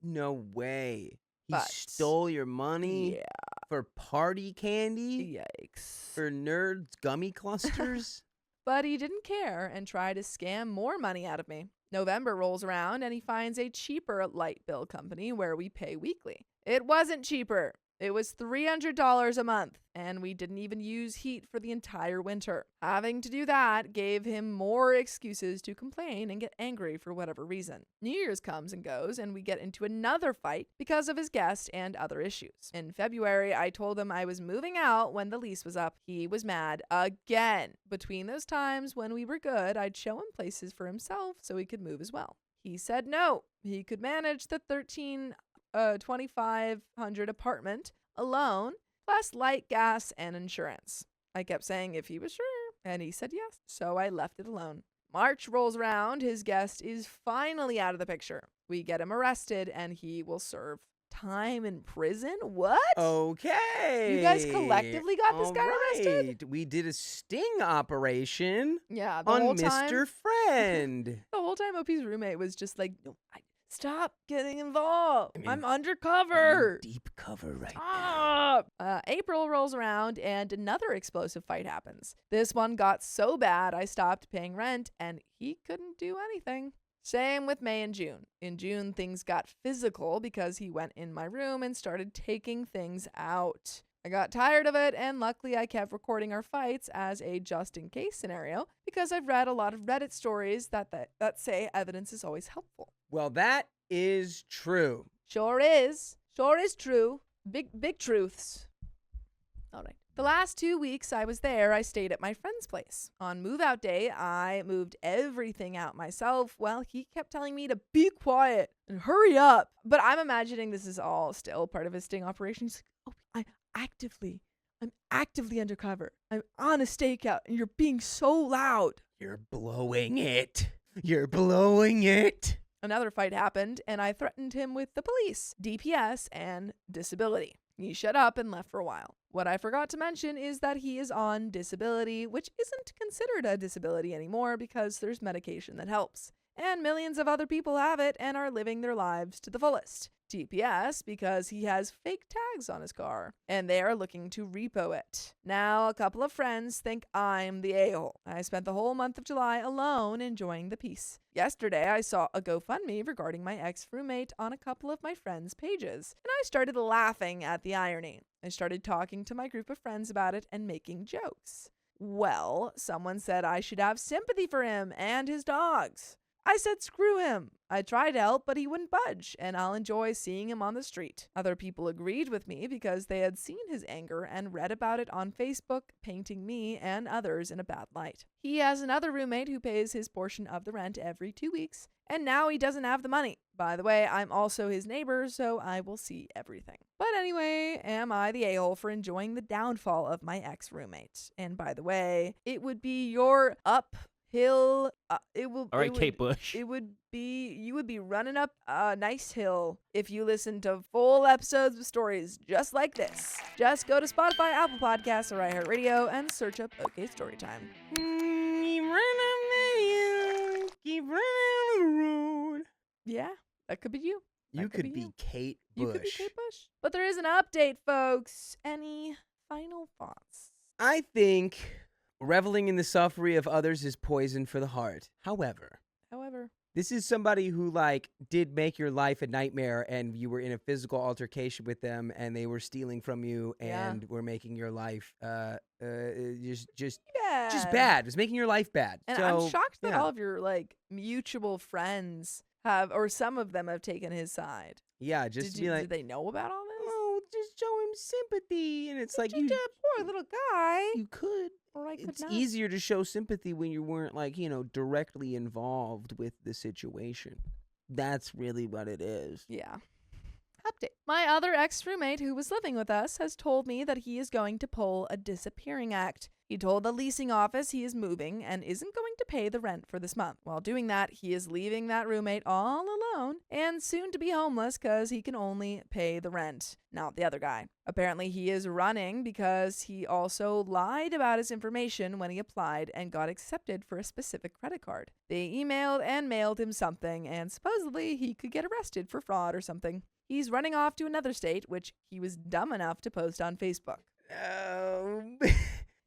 Speaker 2: No way. He
Speaker 1: But-
Speaker 2: stole your money
Speaker 1: Yeah.
Speaker 2: for party candy?
Speaker 1: Yikes.
Speaker 2: For nerds gummy clusters?
Speaker 1: But he didn't care and tried to scam more money out of me. November rolls around and he finds a cheaper light bill company where we pay weekly. It wasn't cheaper. It was $300 a month, and we didn't even use heat for the entire winter. Having to do that gave him more excuses to complain and get angry for whatever reason. New Year's comes and goes, and we get into another fight because of his guest and other issues. In February, I told him I was moving out when the lease was up. He was mad again. Between those times when we were good, I'd show him places for himself so he could move as well. He said no. He could manage the $2,500 apartment alone, plus light, gas, and insurance. I kept saying if he was sure, and he said yes, so I left it alone. March rolls around, his guest is finally out of the picture. We get him arrested, and he will serve time in prison? What?
Speaker 2: Okay.
Speaker 1: You guys collectively got this guy arrested?
Speaker 2: Right. We did a sting operation
Speaker 1: Yeah, the
Speaker 2: on
Speaker 1: whole
Speaker 2: Mr.
Speaker 1: time.
Speaker 2: Friend.
Speaker 1: The whole time OP's roommate was just like, no, stop getting involved.
Speaker 2: I'm in-
Speaker 1: I'm undercover.
Speaker 2: I'm in deep cover right now.
Speaker 1: Stop. April rolls around and another explosive fight happens. This one got so bad I stopped paying rent and he couldn't do anything. Same with May and June. In June, things got physical because he went in my room and started taking things out. I got tired of it, and luckily I kept recording our fights as a just-in-case scenario because I've read a lot of Reddit stories that say evidence is always helpful.
Speaker 2: Well, that is true.
Speaker 1: Sure is. Sure is true. Big truths. All right. The last 2 weeks I was there, I stayed at my friend's place. On move-out day, I moved everything out myself while he kept telling me to be quiet and hurry up. But I'm imagining this is all still part of his sting operation. He's like, oh, I'm actively undercover. I'm on a stakeout and you're being so loud.
Speaker 2: You're blowing it. You're blowing it.
Speaker 1: Another fight happened, and I threatened him with the police, DPS, and disability. He shut up and left for a while. What I forgot to mention is that he is on disability, which isn't considered a disability anymore because there's medication that helps. And millions of other people have it and are living their lives to the fullest. DPS because he has fake tags on his car, and they are looking to repo it. Now, a couple of friends think I'm the a-hole. I spent the whole month of July alone enjoying the peace. Yesterday, I saw a GoFundMe regarding my ex-roommate on a couple of my friends' pages, and I started laughing at the irony. I started talking to my group of friends about it and making jokes. Well, someone said I should have sympathy for him and his dogs. I said screw him. I tried to help, but he wouldn't budge, and I'll enjoy seeing him on the street. Other people agreed with me because they had seen his anger and read about it on Facebook, painting me and others in a bad light. He has another roommate who pays his portion of the rent every 2 weeks, and now he doesn't have the money. By the way, I'm also his neighbor, so I will see everything. But anyway, am I the a-hole for enjoying the downfall of my ex-roommate? And by the way, it would be your uphill.
Speaker 3: All right, Kate Bush.
Speaker 1: You would be running up a nice hill if you listen to full episodes of stories just like this. Just go to Spotify, Apple Podcasts, or iHeartRadio and search up OK Storytime.
Speaker 2: Keep running the keep running the road.
Speaker 1: Yeah, that could be you.
Speaker 2: You could be
Speaker 1: you.
Speaker 2: Kate Bush.
Speaker 1: You could be Kate Bush. But there is an update, folks. Any final thoughts?
Speaker 2: I think reveling in the suffering of others is poison for the heart. However, this is somebody who did make your life a nightmare, and you were in a physical altercation with them, and they were stealing from you, and were making your life just bad. It was making your life bad.
Speaker 1: And
Speaker 2: so,
Speaker 1: I'm shocked that all of your mutual friends have, or some of them have taken his side.
Speaker 2: Yeah, just to be like,
Speaker 1: did they know about all this?
Speaker 2: oh, just show him sympathy, and it's like you,
Speaker 1: poor little guy.
Speaker 2: you could.
Speaker 1: Or I could
Speaker 2: It's
Speaker 1: not.
Speaker 2: easier to show sympathy when you weren't directly involved with the situation. That's really what it is.
Speaker 1: Yeah. Update. My other ex-roommate who was living with us has told me that he is going to pull a disappearing act. He told the leasing office he is moving and isn't going to pay the rent for this month. While doing that, he is leaving that roommate all alone and soon to be homeless because he can only pay the rent. Now, the other guy. Apparently, he is running because he also lied about his information when he applied and got accepted for a specific credit card. They emailed and mailed him something, and supposedly he could get arrested for fraud or something. He's running off to another state, which he was dumb enough to post on Facebook.
Speaker 2: Oh,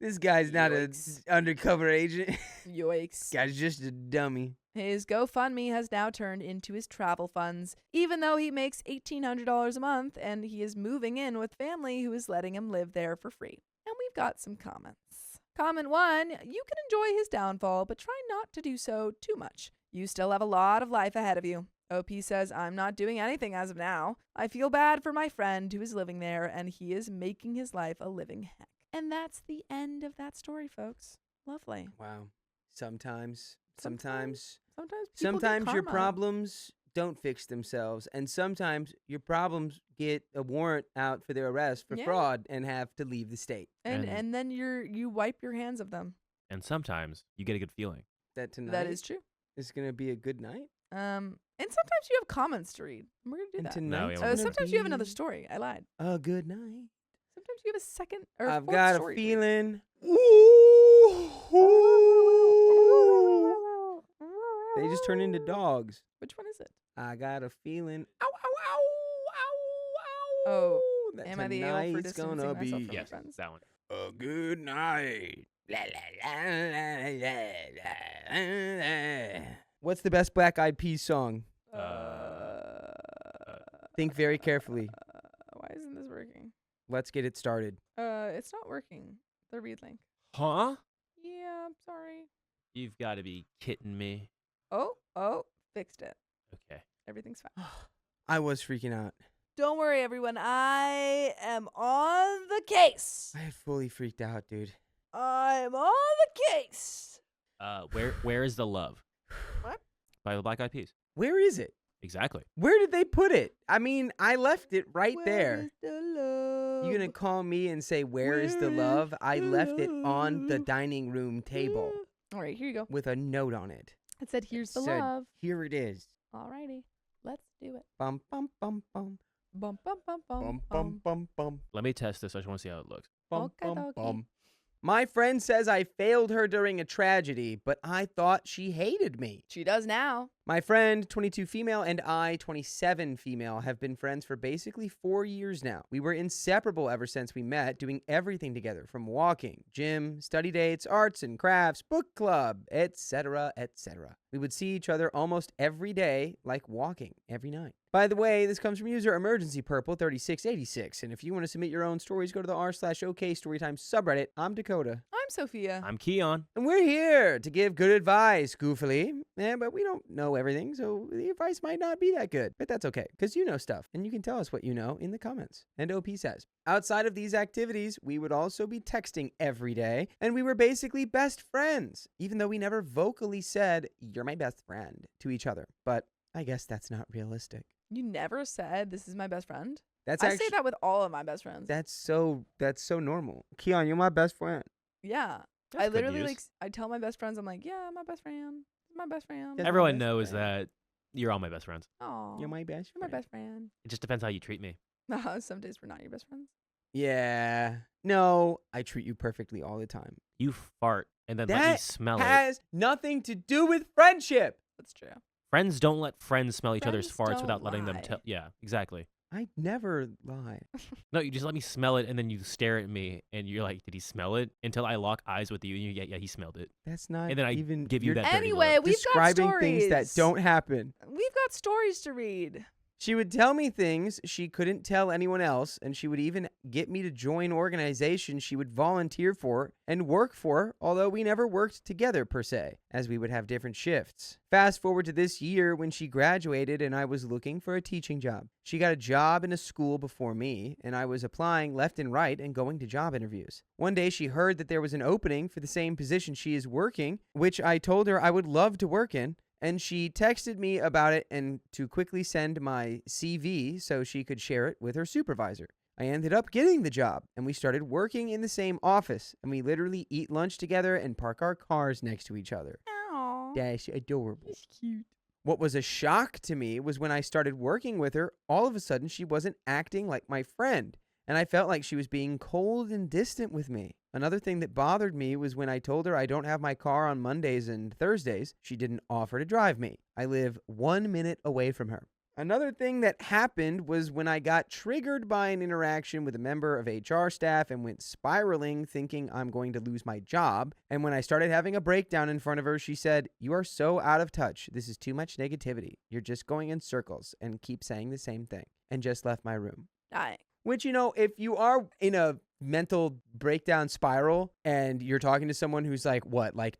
Speaker 2: this guy's not an undercover agent.
Speaker 1: Yikes.
Speaker 2: Guy's just a dummy.
Speaker 1: His GoFundMe has now turned into his travel funds, even though he makes $1,800 a month and he is moving in with family who is letting him live there for free. And we've got some comments. Comment 1, you can enjoy his downfall, but try not to do so too much. You still have a lot of life ahead of you. OP says, I'm not doing anything as of now. I feel bad for my friend who is living there, and he is making his life a living heck. And that's the end of that story, folks. Lovely.
Speaker 2: Wow. Sometimes
Speaker 1: people get
Speaker 2: your
Speaker 1: karma.
Speaker 2: problems don't fix themselves, and sometimes your problems get a warrant out for their arrest for fraud and have to leave the state.
Speaker 1: And then you wipe your hands of them.
Speaker 3: And sometimes you get a good feeling.
Speaker 2: That tonight
Speaker 1: That is true.
Speaker 2: is going to be a good night.
Speaker 1: And sometimes you have comments to read. We're gonna do
Speaker 2: And
Speaker 1: that.
Speaker 2: tonight's
Speaker 3: No,
Speaker 2: gonna
Speaker 1: Sometimes you have another
Speaker 2: be
Speaker 1: story. I lied.
Speaker 2: a good night.
Speaker 1: Sometimes you have a second or
Speaker 2: I've
Speaker 1: fourth
Speaker 2: got
Speaker 1: story
Speaker 2: a
Speaker 1: to read.
Speaker 2: feeling. They just turn into dogs.
Speaker 1: Which one is it?
Speaker 2: I got a feeling.
Speaker 1: Oh,
Speaker 2: that
Speaker 1: am I the ale for
Speaker 2: tonight's
Speaker 1: distancing
Speaker 2: gonna
Speaker 1: myself
Speaker 2: be
Speaker 1: from my
Speaker 3: Yes,
Speaker 1: friends?
Speaker 3: that one.
Speaker 2: a good night. What's the best Black Eyed Peas song? Think very carefully.
Speaker 1: Why isn't this working?
Speaker 2: Let's get it started.
Speaker 1: It's not working. The read link.
Speaker 3: Huh?
Speaker 1: Yeah, I'm sorry.
Speaker 3: You've got to be kidding me.
Speaker 1: Oh, fixed it.
Speaker 3: Okay.
Speaker 1: Everything's fine.
Speaker 2: I was freaking out.
Speaker 1: Don't worry, everyone. I am on the case.
Speaker 2: I fully freaked out, dude.
Speaker 1: I'm on the case.
Speaker 3: Where is the love?
Speaker 1: What?
Speaker 3: By the Black Eyed Peas.
Speaker 2: Where is it?
Speaker 3: Exactly.
Speaker 2: Where did they put it? I mean, I left it right
Speaker 1: Where
Speaker 2: there.
Speaker 1: is the love?
Speaker 2: You gonna call me and say, where is the
Speaker 1: Where is
Speaker 2: love? I
Speaker 1: the
Speaker 2: left it on the
Speaker 1: love?
Speaker 2: dining room table
Speaker 1: All right, here you go.
Speaker 2: with a note on it.
Speaker 1: It said, "Here's the
Speaker 2: Said,
Speaker 1: love."
Speaker 2: Here it is.
Speaker 1: Alrighty, let's do it.
Speaker 2: Bum, bum, bum, bum.
Speaker 1: Bum bum bum bum
Speaker 2: Bum, bum, bum, bum.
Speaker 3: Let me test this. I just want to see how it looks.
Speaker 2: Bum, bum,
Speaker 1: Okey-dokey.
Speaker 2: bum. My friend says I failed her during a tragedy, but I thought she hated me.
Speaker 1: She does now.
Speaker 2: My friend, 22 female, and I, 27 female, have been friends for basically 4 years now. We were inseparable ever since we met, doing everything together, from walking, gym, study dates, arts and crafts, book club, etc., etc. We would see each other almost every day, like walking every night. By the way, this comes from user emergencypurple3686, and if you want to submit your own stories, go to the r/okstorytime subreddit. I'm Dakota.
Speaker 1: I'm Sophia.
Speaker 3: I'm Keon.
Speaker 2: And we're here to give good advice, goofily. But we don't know everything, so the advice might not be that good. But that's okay, because you know stuff, and you can tell us what you know in the comments. And OP says, outside of these activities, we would also be texting every day, and we were basically best friends, even though we never vocally said, "You're my best friend," to each other. But I guess that's not realistic.
Speaker 1: You never said this is my best friend.
Speaker 2: That's
Speaker 1: I
Speaker 2: actually
Speaker 1: say that with all of my best friends.
Speaker 2: that's so normal. Keon, you're my best friend.
Speaker 1: Yeah.
Speaker 3: That's
Speaker 1: I
Speaker 3: good
Speaker 1: literally
Speaker 3: news.
Speaker 1: I tell my best friends, I'm like, yeah, my best friend. My best friend.
Speaker 2: That's
Speaker 3: Everyone
Speaker 2: best
Speaker 3: knows
Speaker 2: friend.
Speaker 3: that you're all my best friends.
Speaker 1: Oh,
Speaker 2: You're my best
Speaker 1: you're my
Speaker 2: friend.
Speaker 1: best friend.
Speaker 3: It just depends how you treat me.
Speaker 1: Some days we're not your best friends.
Speaker 2: Yeah. No, I treat you perfectly all the time.
Speaker 3: You fart and then let me
Speaker 2: That
Speaker 3: smell it.
Speaker 2: has nothing to do with friendship.
Speaker 1: That's true.
Speaker 3: Friends don't let friends smell each other's
Speaker 1: Friends
Speaker 3: farts without
Speaker 1: don't
Speaker 3: letting them
Speaker 1: lie.
Speaker 3: tell. Yeah, exactly.
Speaker 2: I never lie.
Speaker 3: No, you just let me smell it and then you stare at me and you're like, did he smell it? Until I lock eyes with you and you, yeah, he smelled it.
Speaker 2: That's not
Speaker 3: And then I
Speaker 2: even
Speaker 3: give you
Speaker 2: you're
Speaker 3: that dirty
Speaker 1: Anyway,
Speaker 3: look.
Speaker 1: we've got
Speaker 2: describing things that
Speaker 1: stories.
Speaker 2: don't happen.
Speaker 1: We've got stories to read.
Speaker 2: She would tell me things she couldn't tell anyone else, and she would even get me to join organizations she would volunteer for and work for, although we never worked together per se, as we would have different shifts. Fast forward to this year when she graduated and I was looking for a teaching job. She got a job in a school before me, and I was applying left and right and going to job interviews. One day she heard that there was an opening for the same position she is working, which I told her I would love to work in. And she texted me about it and to quickly send my CV so she could share it with her supervisor. I ended up getting the job, and we started working in the same office, and we literally eat lunch together and park our cars next to each other. Adorable.
Speaker 1: He's cute.
Speaker 2: What was a shock to me was when I started working with her, all of a sudden she wasn't acting like my friend, and I felt like she was being cold and distant with me. Another thing that bothered me was when I told her I don't have my car on Mondays and Thursdays, she didn't offer to drive me. I live 1 minute away from her. Another thing that happened was when I got triggered by an interaction with a member of HR staff and went spiraling thinking I'm going to lose my job. And when I started having a breakdown in front of her, she said, "You are so out of touch. This is too much negativity. You're just going in circles and keep saying the same thing," and just left my room.
Speaker 1: Dying.
Speaker 2: Which, if you are in a mental breakdown spiral and you're talking to someone who's like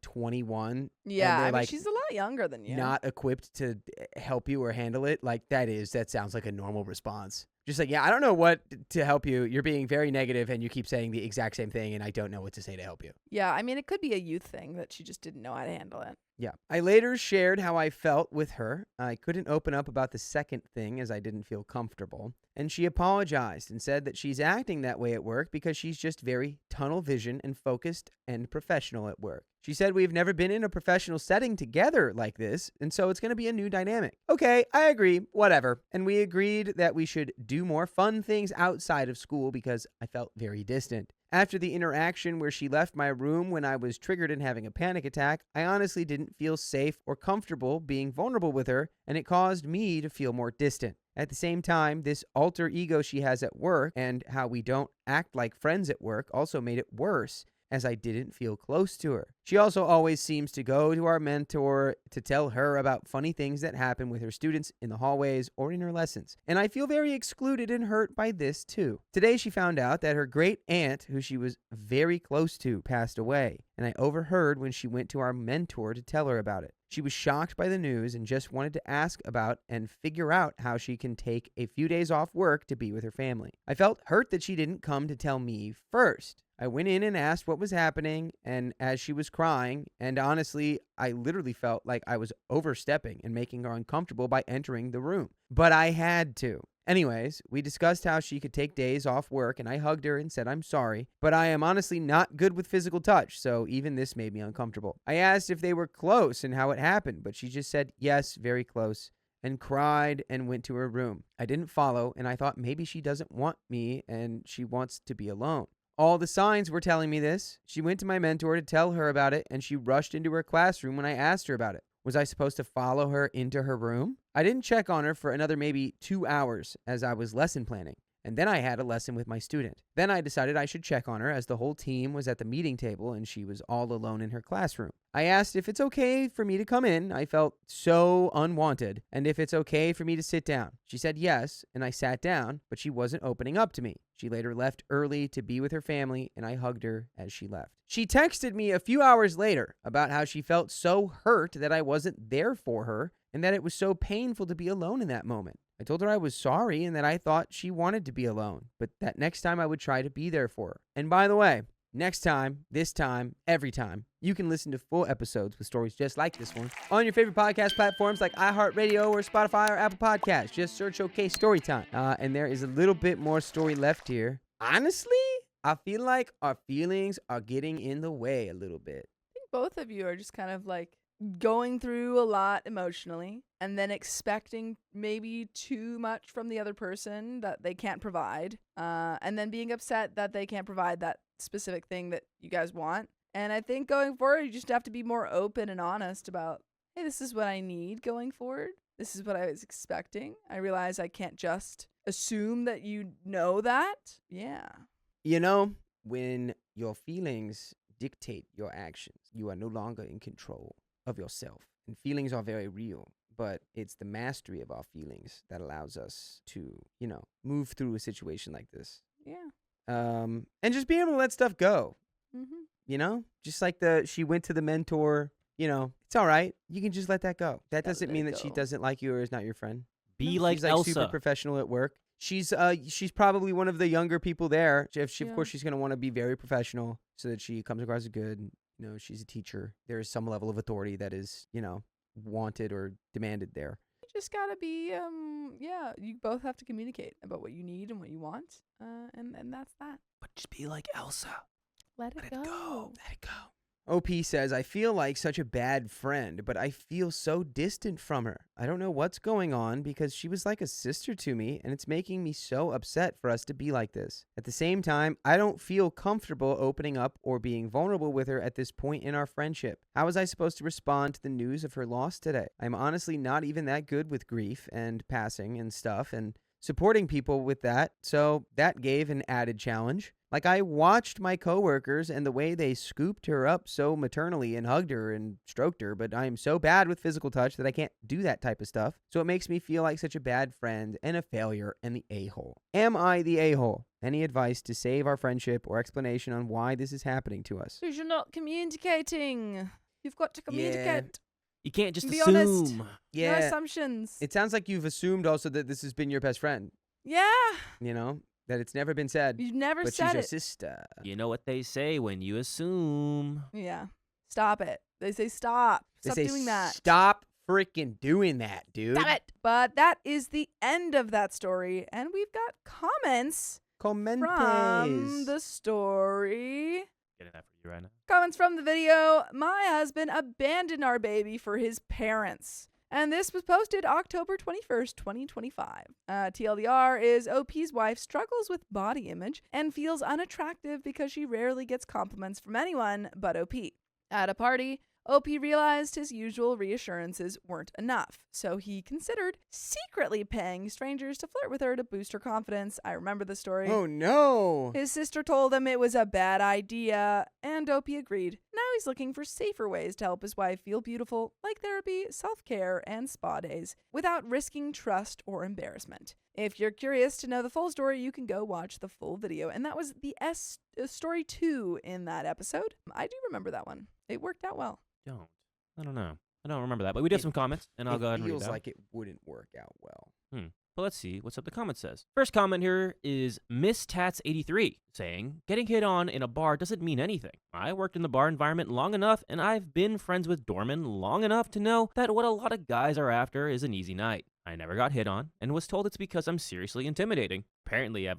Speaker 2: 21,
Speaker 1: Yeah,
Speaker 2: and
Speaker 1: I
Speaker 2: they're
Speaker 1: mean, she's a lot younger than you.
Speaker 2: not equipped to help you or handle it, that sounds like a normal response. Just like, yeah, I don't know what to help you. You're being very negative and you keep saying the exact same thing and I don't know what to say to help you.
Speaker 1: Yeah, I mean, it could be a youth thing that she just didn't know how to handle it.
Speaker 2: Yeah. I later shared how I felt with her. I couldn't open up about the second thing as I didn't feel comfortable. And she apologized and said that she's acting that way at work because she's just very tunnel vision and focused and professional at work. She said we've never been in a professional setting together like this, and so it's going to be a new dynamic. Okay, I agree, whatever. And we agreed that we should do more fun things outside of school because I felt very distant. After the interaction where she left my room when I was triggered and having a panic attack, I honestly didn't feel safe or comfortable being vulnerable with her, and it caused me to feel more distant. At the same time, this alter ego she has at work and how we don't act like friends at work also made it worse, as I didn't feel close to her. She also always seems to go to our mentor to tell her about funny things that happen with her students in the hallways or in her lessons. And I feel very excluded and hurt by this too. Today she found out that her great aunt, who she was very close to, passed away. And I overheard when she went to our mentor to tell her about it. She was shocked by the news and just wanted to ask about and figure out how she can take a few days off work to be with her family. I felt hurt that she didn't come to tell me first. I went in and asked what was happening, and as she was crying, and honestly, I literally felt like I was overstepping and making her uncomfortable by entering the room. But I had to. Anyways, we discussed how she could take days off work, and I hugged her and said I'm sorry, but I am honestly not good with physical touch, so even this made me uncomfortable. I asked if they were close and how it happened, but she just said yes, very close, and cried and went to her room. I didn't follow, and I thought maybe she doesn't want me and she wants to be alone. All the signs were telling me this. She went to my mentor to tell her about it, and she rushed into her classroom when I asked her about it. Was I supposed to follow her into her room? I didn't check on her for another maybe 2 hours as I was lesson planning, and then I had a lesson with my student. Then I decided I should check on her as the whole team was at the meeting table and she was all alone in her classroom. I asked if it's okay for me to come in. I felt so unwanted, and if it's okay for me to sit down. She said yes, and I sat down, but she wasn't opening up to me. She later left early to be with her family, and I hugged her as she left. She texted me a few hours later about how she felt so hurt that I wasn't there for her and that it was so painful to be alone in that moment. I told her I was sorry and that I thought she wanted to be alone, but that next time I would try to be there for her. And by the way, next time, this time, every time, you can listen to full episodes with stories just like this one on your favorite podcast platforms like iHeartRadio or Spotify or Apple Podcasts. Just search OK Storytime. And there is a little bit more story left here. Honestly, I feel like our feelings are getting in the way a little bit.
Speaker 1: I think both of you are just kind of like going through a lot emotionally and then expecting maybe too much from the other person that they can't provide, and then being upset that they can't provide that specific thing that you guys want. And I think going forward, you just have to be more open and honest about, hey, this is what I need going forward. This is what I was expecting. I realize I can't just assume that you know that. Yeah.
Speaker 2: You know, when your feelings dictate your actions, you are no longer in control of yourself. And feelings are very real, but it's the mastery of our feelings that allows us to, move through a situation like this.
Speaker 1: Yeah.
Speaker 2: And just being able to let stuff go.
Speaker 1: Mm-hmm.
Speaker 2: Just like she went to the mentor, it's all right. You can just let that go. That doesn't mean that she doesn't like you or is not your friend.
Speaker 3: Be
Speaker 2: No,
Speaker 3: like
Speaker 2: she's
Speaker 3: Elsa.
Speaker 2: super professional at work. She's probably one of the younger people there. Of course, she's going to want to be very professional so that she comes across as good. She's a teacher. There is some level of authority that is, wanted or demanded there.
Speaker 1: You just gotta be, you both have to communicate about what you need and what you want, and that's that.
Speaker 3: But just be like Elsa.
Speaker 1: Let it go.
Speaker 2: Let it go. OP says, I feel like such a bad friend, but I feel so distant from her. I don't know what's going on because she was like a sister to me, and it's making me so upset for us to be like this. At the same time, I don't feel comfortable opening up or being vulnerable with her at this point in our friendship. How was I supposed to respond to the news of her loss today? I'm honestly not even that good with grief and passing and stuff, and supporting people with that, so that gave an added challenge. Like, I watched my coworkers and the way they scooped her up so maternally and hugged her and stroked her, but I am so bad with physical touch that I can't do that type of stuff. So it makes me feel like such a bad friend and a failure and the a-hole. Am I the a-hole? Any advice to save our friendship or explanation on why this is happening to us?
Speaker 1: Because you're not communicating. You've got to communicate.
Speaker 3: You can't just
Speaker 1: Be
Speaker 3: assume.
Speaker 1: honest. No
Speaker 2: Yeah.
Speaker 1: assumptions.
Speaker 2: It sounds like you've assumed also that this has been your best friend,
Speaker 1: Yeah.
Speaker 2: you know? That it's never been said.
Speaker 1: You've never
Speaker 2: But
Speaker 1: said
Speaker 2: she's your
Speaker 1: it.
Speaker 2: sister.
Speaker 3: You know what they say when you assume.
Speaker 1: Yeah. Stop it. They say stop.
Speaker 2: They
Speaker 1: Stop
Speaker 2: say,
Speaker 1: doing that.
Speaker 2: Stop freaking doing that, dude.
Speaker 1: Stop it. But that is the end of that story. And we've got comments from
Speaker 2: Commentes.
Speaker 1: the story.
Speaker 3: Getting that for you right now.
Speaker 1: Comments from the video. My husband abandoned our baby for his parents. And this was posted October 21st, 2025. TLDR is OP's wife struggles with body image and feels unattractive because she rarely gets compliments from anyone but OP. At a party, OP realized his usual reassurances weren't enough, so he considered secretly paying strangers to flirt with her to boost her confidence. I remember the story.
Speaker 2: Oh, no.
Speaker 1: His sister told him it was a bad idea, and OP agreed. Now he's looking for safer ways to help his wife feel beautiful, like therapy, self-care, and spa days, without risking trust or embarrassment. If you're curious to know the full story, you can go watch the full video. And that was the story 2 in that episode. I do remember that one. It worked out well.
Speaker 3: I don't know. I don't remember that, but we did have some comments, and I'll go ahead and read
Speaker 2: It feels
Speaker 3: them.
Speaker 2: like it wouldn't work out well.
Speaker 3: But let's see what's up the comment says. First comment here is Miss Tats83 saying, getting hit on in a bar doesn't mean anything. I worked in the bar environment long enough, and I've been friends with doormen long enough to know that what a lot of guys are after is an easy night. I never got hit on, and was told it's because I'm seriously intimidating. Apparently, I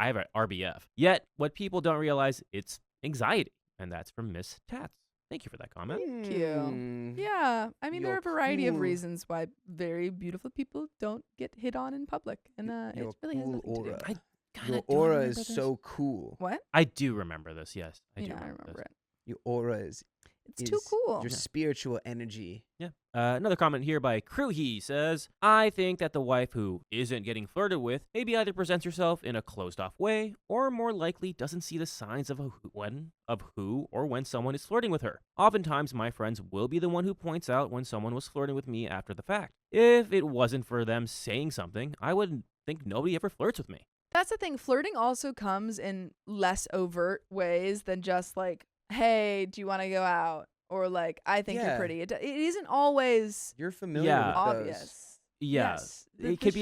Speaker 3: have an RBF. Yet, what people don't realize, it's anxiety. And that's from Miss Tats. Thank you for that comment.
Speaker 1: Thank you. Yeah, I mean, there are a
Speaker 2: You're
Speaker 1: variety of
Speaker 2: cool.
Speaker 1: reasons why very beautiful people don't get hit on in public. And it
Speaker 2: Your
Speaker 1: really has
Speaker 2: cool
Speaker 1: nothing to do.
Speaker 2: aura.
Speaker 3: I kinda
Speaker 2: Your
Speaker 3: don't
Speaker 2: aura
Speaker 3: remember
Speaker 2: is
Speaker 3: this.
Speaker 2: so cool.
Speaker 1: What?
Speaker 3: I do remember this, yes. I do
Speaker 1: I
Speaker 3: remember
Speaker 1: remember
Speaker 3: this.
Speaker 1: it.
Speaker 2: Your aura is
Speaker 1: It's too cool.
Speaker 2: your spiritual energy.
Speaker 3: Yeah. Another comment here by Kruhi says, I think that the wife who isn't getting flirted with maybe either presents herself in a closed-off way or more likely doesn't see the signs of who or when someone is flirting with her. Oftentimes, my friends will be the one who points out when someone was flirting with me after the fact. If it wasn't for them saying something, I would think nobody ever flirts with me.
Speaker 1: That's the thing. Flirting also comes in less overt ways than just like, hey, do you want to go out? Or like, I think you're
Speaker 2: Yeah.
Speaker 1: pretty. It isn't always
Speaker 2: You're familiar
Speaker 3: Yeah.
Speaker 2: with
Speaker 1: obvious.
Speaker 2: those.
Speaker 3: Yeah.
Speaker 1: Yes.
Speaker 3: It could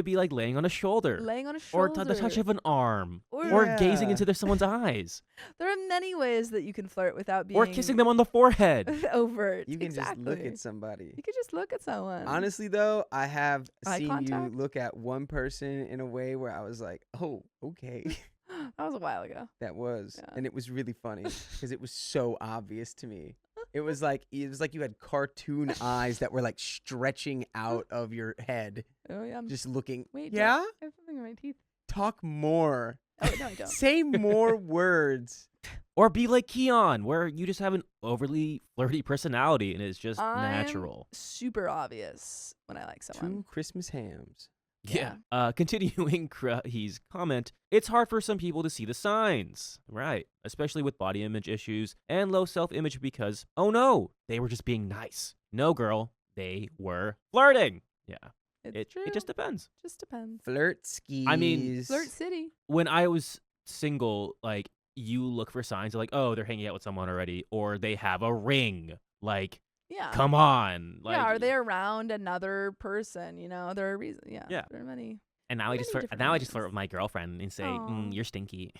Speaker 3: be like laying on a shoulder.
Speaker 1: laying on a
Speaker 3: Or
Speaker 1: shoulder.
Speaker 3: the touch of an arm.
Speaker 1: Or-
Speaker 3: Or gazing
Speaker 2: Yeah.
Speaker 3: into someone's eyes.
Speaker 1: There are many ways that you can flirt without being
Speaker 3: Or kissing them on the forehead.
Speaker 1: overt.
Speaker 2: You can
Speaker 1: exactly.
Speaker 2: just look at somebody.
Speaker 1: You can just look at someone.
Speaker 2: Honestly, though, I have
Speaker 1: Eye
Speaker 2: seen
Speaker 1: contact?
Speaker 2: you look at one person in a way where I was like, oh, okay.
Speaker 1: That was a while ago.
Speaker 2: That was.
Speaker 1: Yeah.
Speaker 2: And it was really funny because it was so obvious to me. It was like you had cartoon eyes that were like stretching out of your head,
Speaker 1: Oh yeah.
Speaker 2: just looking.
Speaker 1: Wait.
Speaker 2: Yeah?
Speaker 1: I have something in my teeth.
Speaker 2: Talk more.
Speaker 1: Oh no, I don't.
Speaker 2: Say more words.
Speaker 3: Or be like Keon, where you just have an overly flirty personality and it's just
Speaker 1: I'm
Speaker 3: natural.
Speaker 1: super obvious when I like someone.
Speaker 2: 2 Christmas hams.
Speaker 1: Yeah.
Speaker 3: Continuing his comment, it's hard for some people to see the signs. Right. Especially with body image issues and low self-image because, oh no, they were just being nice. No, girl, they were flirting. Yeah.
Speaker 1: It's true.
Speaker 3: It just depends.
Speaker 1: Just depends.
Speaker 2: Flirt skis.
Speaker 3: I mean,
Speaker 1: Flirt City.
Speaker 3: When I was single, like, you look for signs of like, oh, they're hanging out with someone already, or they have a ring. Like,
Speaker 1: Yeah.
Speaker 3: come on. Like,
Speaker 1: yeah, are they around another person? You know, there are reasons. Yeah.
Speaker 3: Yeah.
Speaker 1: There are many.
Speaker 3: And now I
Speaker 1: many
Speaker 3: just flirt.
Speaker 1: different
Speaker 3: Now I just flirt
Speaker 1: reasons.
Speaker 3: with my girlfriend and say,
Speaker 1: Aw.
Speaker 3: you're stinky.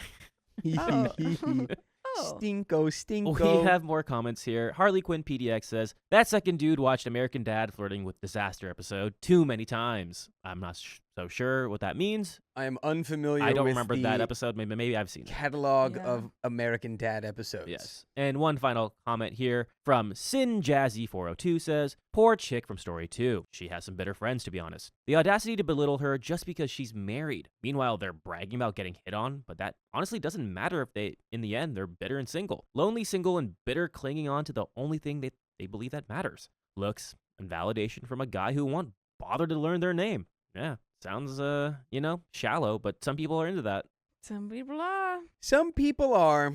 Speaker 1: Oh. Oh.
Speaker 2: Stinko.
Speaker 3: We have more comments here. Harley Quinn PDX says, that second dude watched American Dad flirting with Disaster episode too many times. I'm not So sure, what that means,
Speaker 2: I am unfamiliar
Speaker 3: I don't
Speaker 2: with
Speaker 3: remember
Speaker 2: the
Speaker 3: that episode. Maybe I've seen it.
Speaker 2: catalog
Speaker 1: Yeah.
Speaker 2: of American Dad episodes.
Speaker 3: Yes. And one final comment here from SinJazzy402 says, poor chick from story 2. She has some bitter friends, to be honest. The audacity to belittle her just because she's married. Meanwhile, they're bragging about getting hit on, but that honestly doesn't matter if in the end, they're bitter and single. Lonely, single, and bitter, clinging on to the only thing they believe that matters. Looks and validation from a guy who won't bother to learn their name. Yeah. Sounds, shallow, but some people are into that.
Speaker 1: Some people are.
Speaker 2: Some people are.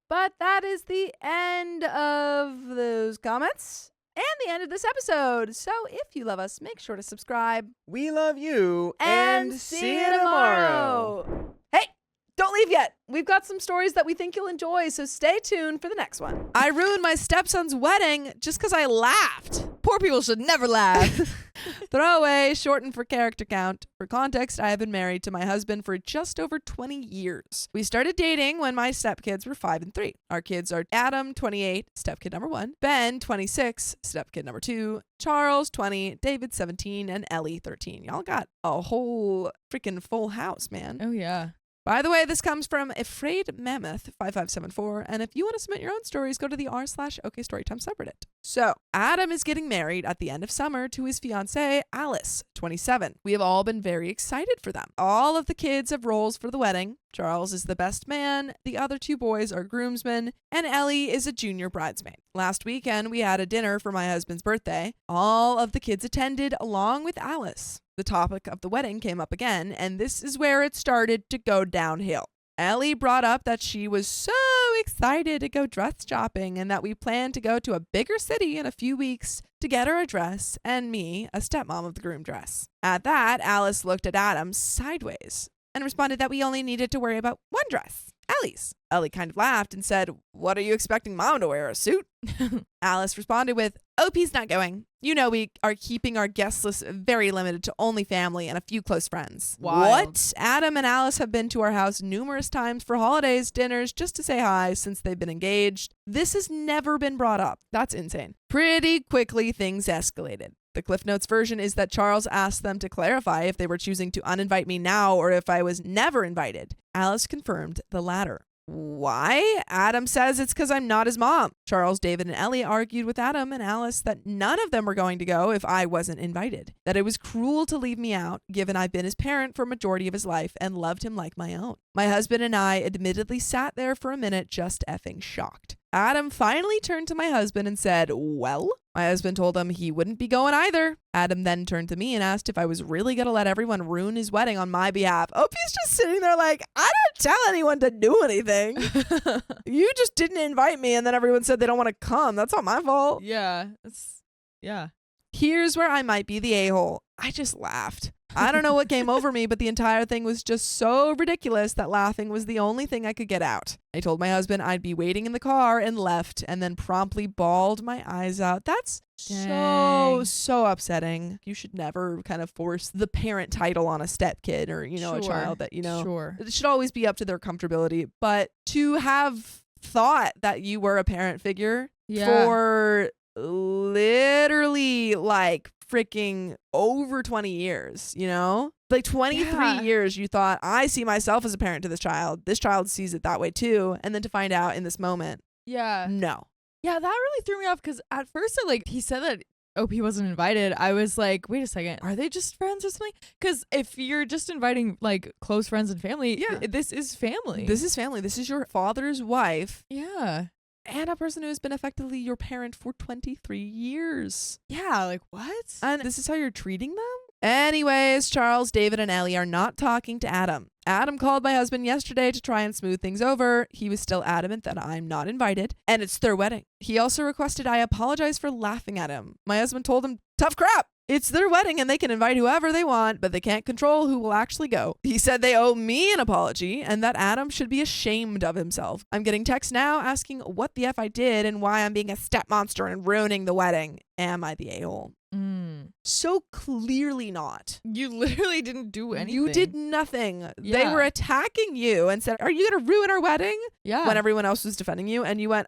Speaker 1: But that is the end of those comments and the end of this episode. So if you love us, make sure to subscribe.
Speaker 2: We love you.
Speaker 1: And see you tomorrow. Hey, don't leave yet. We've got some stories that we think you'll enjoy, so stay tuned for the next one. I ruined my stepson's wedding just because I laughed.
Speaker 4: Poor people should never laugh.
Speaker 1: Throwaway, shortened for character count. For context, I have been married to my husband for just over 20 years. We started dating when my stepkids were 5 and 3. Our kids are Adam, 28, stepkid number 1, Ben, 26, stepkid number 2, Charles, 20, David, 17, and Ellie, 13. Y'all got a whole freaking full house, man.
Speaker 4: Oh, yeah.
Speaker 1: By the way, this comes from Afraid Mammoth 5574, and if you want to submit your own stories, go to the r/okstorytime subreddit. So, Adam is getting married at the end of summer to his fiancée, Alice, 27. We have all been very excited for them. All of the kids have roles for the wedding. Charles is the best man, the other 2 boys are groomsmen, and Ellie is a junior bridesmaid. Last weekend, we had a dinner for my husband's birthday. All of the kids attended along with Alice. The topic of the wedding came up again, and this is where it started to go downhill. Ellie brought up that she was so excited to go dress shopping and that we planned to go to a bigger city in a few weeks to get her a dress and me a stepmom of the groom dress. At that, Alice looked at Adam sideways and responded that we only needed to worry about one dress, Ellie's. Ellie kind of laughed and said, "What are you expecting Mom to wear, a suit?" Alice responded with, "OP's not going. You know we are keeping our guest list very limited to only family and a few close friends."
Speaker 4: Wild.
Speaker 1: What? Adam and Alice have been to our house numerous times for holidays, dinners, just to say hi since they've been engaged. This has never been brought up. That's insane. Pretty quickly, things escalated. The Cliff Notes version is that Charles asked them to clarify if they were choosing to uninvite me now or if I was never invited. Alice confirmed the latter. Why? Adam says it's because I'm not his mom. Charles, David, and Ellie argued with Adam and Alice that none of them were going to go if I wasn't invited. That it was cruel to leave me out, given I've been his parent for a majority of his life and loved him like my own. My husband and I admittedly sat there for a minute just effing shocked. Adam finally turned to my husband and said, "Well?" My husband told him he wouldn't be going either. Adam then turned to me and asked if I was really going to let everyone ruin his wedding on my behalf. Opie's just sitting there like, I didn't tell anyone to do anything. You just didn't invite me and then everyone said they don't want to come. That's not my fault.
Speaker 4: Yeah. Yeah.
Speaker 1: Here's where I might be the a-hole. I just laughed. I don't know what came over me, but the entire thing was just so ridiculous that laughing was the only thing I could get out. I told my husband I'd be waiting in the car and left, and then promptly bawled my eyes out. That's so upsetting. You should never kind of force the parent title on a stepkid or, a child that,
Speaker 4: Sure.
Speaker 1: It should always be up to their comfortability. But to have thought that you were a parent figure for literally like freaking over 20 years, like 23 years, you thought, I see myself as a parent to this child. This child sees it that way too. And then to find out in this moment,
Speaker 4: Yeah.
Speaker 1: no.
Speaker 4: Yeah, that really threw me off because at first he said that OP wasn't invited. I was like, wait a second, are they just friends or something? Because if you're just inviting like close friends and family, this is family.
Speaker 1: This is family. This is your father's wife.
Speaker 4: Yeah.
Speaker 1: And a person who has been effectively your parent for 23 years.
Speaker 4: Yeah, like what?
Speaker 1: And this is how you're treating them? Anyways, Charles, David, and Ellie are not talking to Adam. Adam called my husband yesterday to try and smooth things over. He was still adamant that I'm not invited, and it's their wedding. He also requested I apologize for laughing at him. My husband told him, tough crap. It's their wedding and they can invite whoever they want, but they can't control who will actually go. He said they owe me an apology and that Adam should be ashamed of himself. I'm getting texts now asking what the F I did and why I'm being a step monster and ruining the wedding. Am I the a-hole? So clearly not.
Speaker 4: You literally didn't do anything.
Speaker 1: You did nothing.
Speaker 4: Yeah.
Speaker 1: They were attacking you and said, are you going to ruin our wedding?
Speaker 4: Yeah.
Speaker 1: When everyone else was defending you and you went,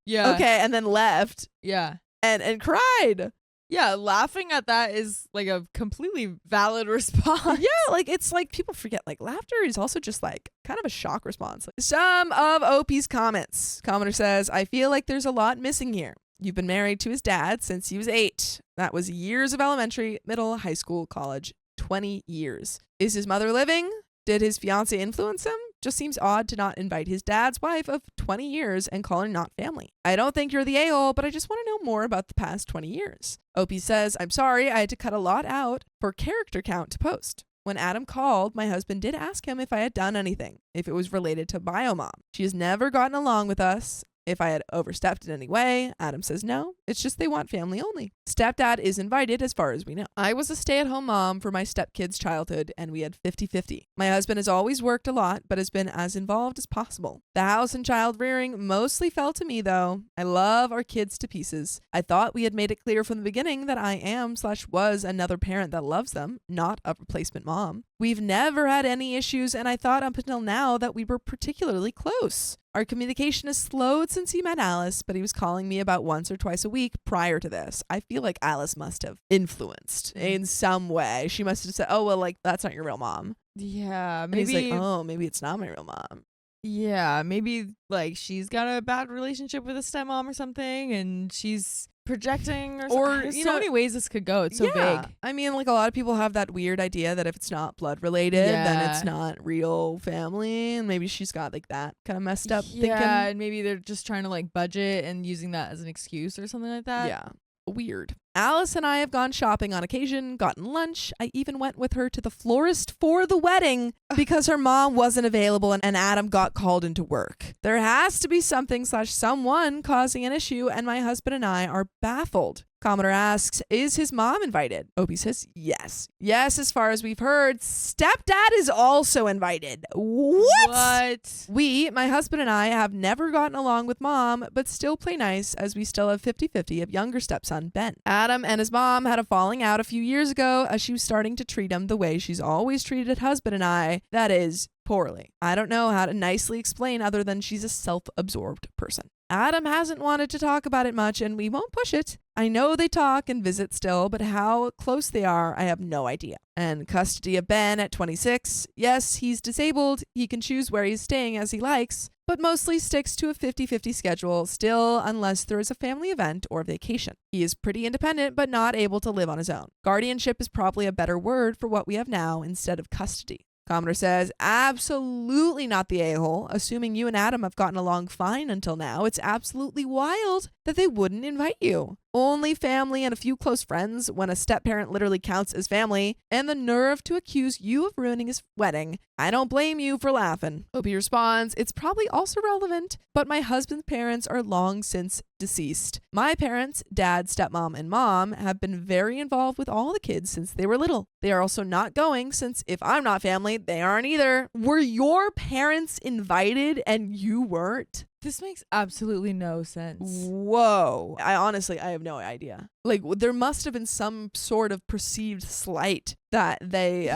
Speaker 4: Yeah.
Speaker 1: okay, and then left
Speaker 4: Yeah.
Speaker 1: and cried.
Speaker 4: Yeah, laughing at that is like a completely valid response.
Speaker 1: Yeah, like it's like people forget like laughter is also just like kind of a shock response. Some of OP's comments. Commenter says, I feel like there's a lot missing here. You've been married to his dad since he was 8. That was years of elementary, middle, high school, college. 20 years. Is his mother living? Did his fiance influence him? Just seems odd to not invite his dad's wife of 20 years and call her not family. I don't think you're the a-hole, but I just want to know more about the past 20 years. Opie says, I'm sorry, I had to cut a lot out for character count to post. When Adam called, my husband did ask him if I had done anything, if it was related to biomom. She has never gotten along with us. If I had overstepped in any way, Adam says no. It's just they want family only. Stepdad is invited as far as we know. I was a stay-at-home mom for my stepkid's childhood, and we had 50-50. My husband has always worked a lot, but has been as involved as possible. The house and child rearing mostly fell to me, though. I love our kids to pieces. I thought we had made it clear from the beginning that I am/was another parent that loves them, not a replacement mom. We've never had any issues, and I thought up until now that we were particularly close. Our communication has slowed since he met Alice, but he was calling me about once or twice a week prior to this. I feel like Alice must have influenced in some way. She must have said, oh, well, like, that's not your real mom.
Speaker 4: Yeah,
Speaker 1: And
Speaker 4: maybe.
Speaker 1: he's like, oh, maybe it's not my real mom.
Speaker 4: Yeah, maybe like she's got a bad relationship with a stepmom or something, and she's projecting or
Speaker 1: you
Speaker 4: so
Speaker 1: know,
Speaker 4: many ways this could go. It's so vague.
Speaker 1: I mean, like a lot of people have that weird idea that if it's not blood related, then it's not real family. And maybe she's got like that kind of messed up thinking.
Speaker 4: Yeah, and maybe they're just trying to like budget and using that as an excuse or something like that.
Speaker 1: Yeah. Weird. Alice and I have gone shopping on occasion, gotten lunch. I even went with her to the florist for the wedding because her mom wasn't available and Adam got called into work. There has to be something/someone causing an issue, and my husband and I are baffled. Commenter asks, is his mom invited? Opie says, yes. Yes, as far as we've heard. Stepdad is also invited. What? We, my husband and I, have never gotten along with mom, but still play nice as we still have 50-50 of younger stepson, Ben. Adam and his mom had a falling out a few years ago as she was starting to treat him the way she's always treated husband and I, that is, poorly. I don't know how to nicely explain other than she's a self-absorbed person. Adam hasn't wanted to talk about it much, and we won't push it. I know they talk and visit still, but how close they are, I have no idea. And custody of Ben at 26. Yes, he's disabled. He can choose where he's staying as he likes, but mostly sticks to a 50-50 schedule still unless there is a family event or vacation. He is pretty independent, but not able to live on his own. Guardianship is probably a better word for what we have now instead of custody. Commenter says, absolutely not the a-hole. Assuming you and Adam have gotten along fine until now, it's absolutely wild that they wouldn't invite you. Only family and a few close friends when a step-parent literally counts as family, and the nerve to accuse you of ruining his wedding. I don't blame you for laughing. Opie responds, it's probably also relevant, but my husband's parents are long since deceased. My parents, dad, stepmom, and mom, have been very involved with all the kids since they were little. They are also not going since if I'm not family, they aren't either. Were your parents invited and you weren't?
Speaker 4: This makes absolutely no sense.
Speaker 1: Whoa. I have no idea. Like, there must have been some sort of perceived slight that they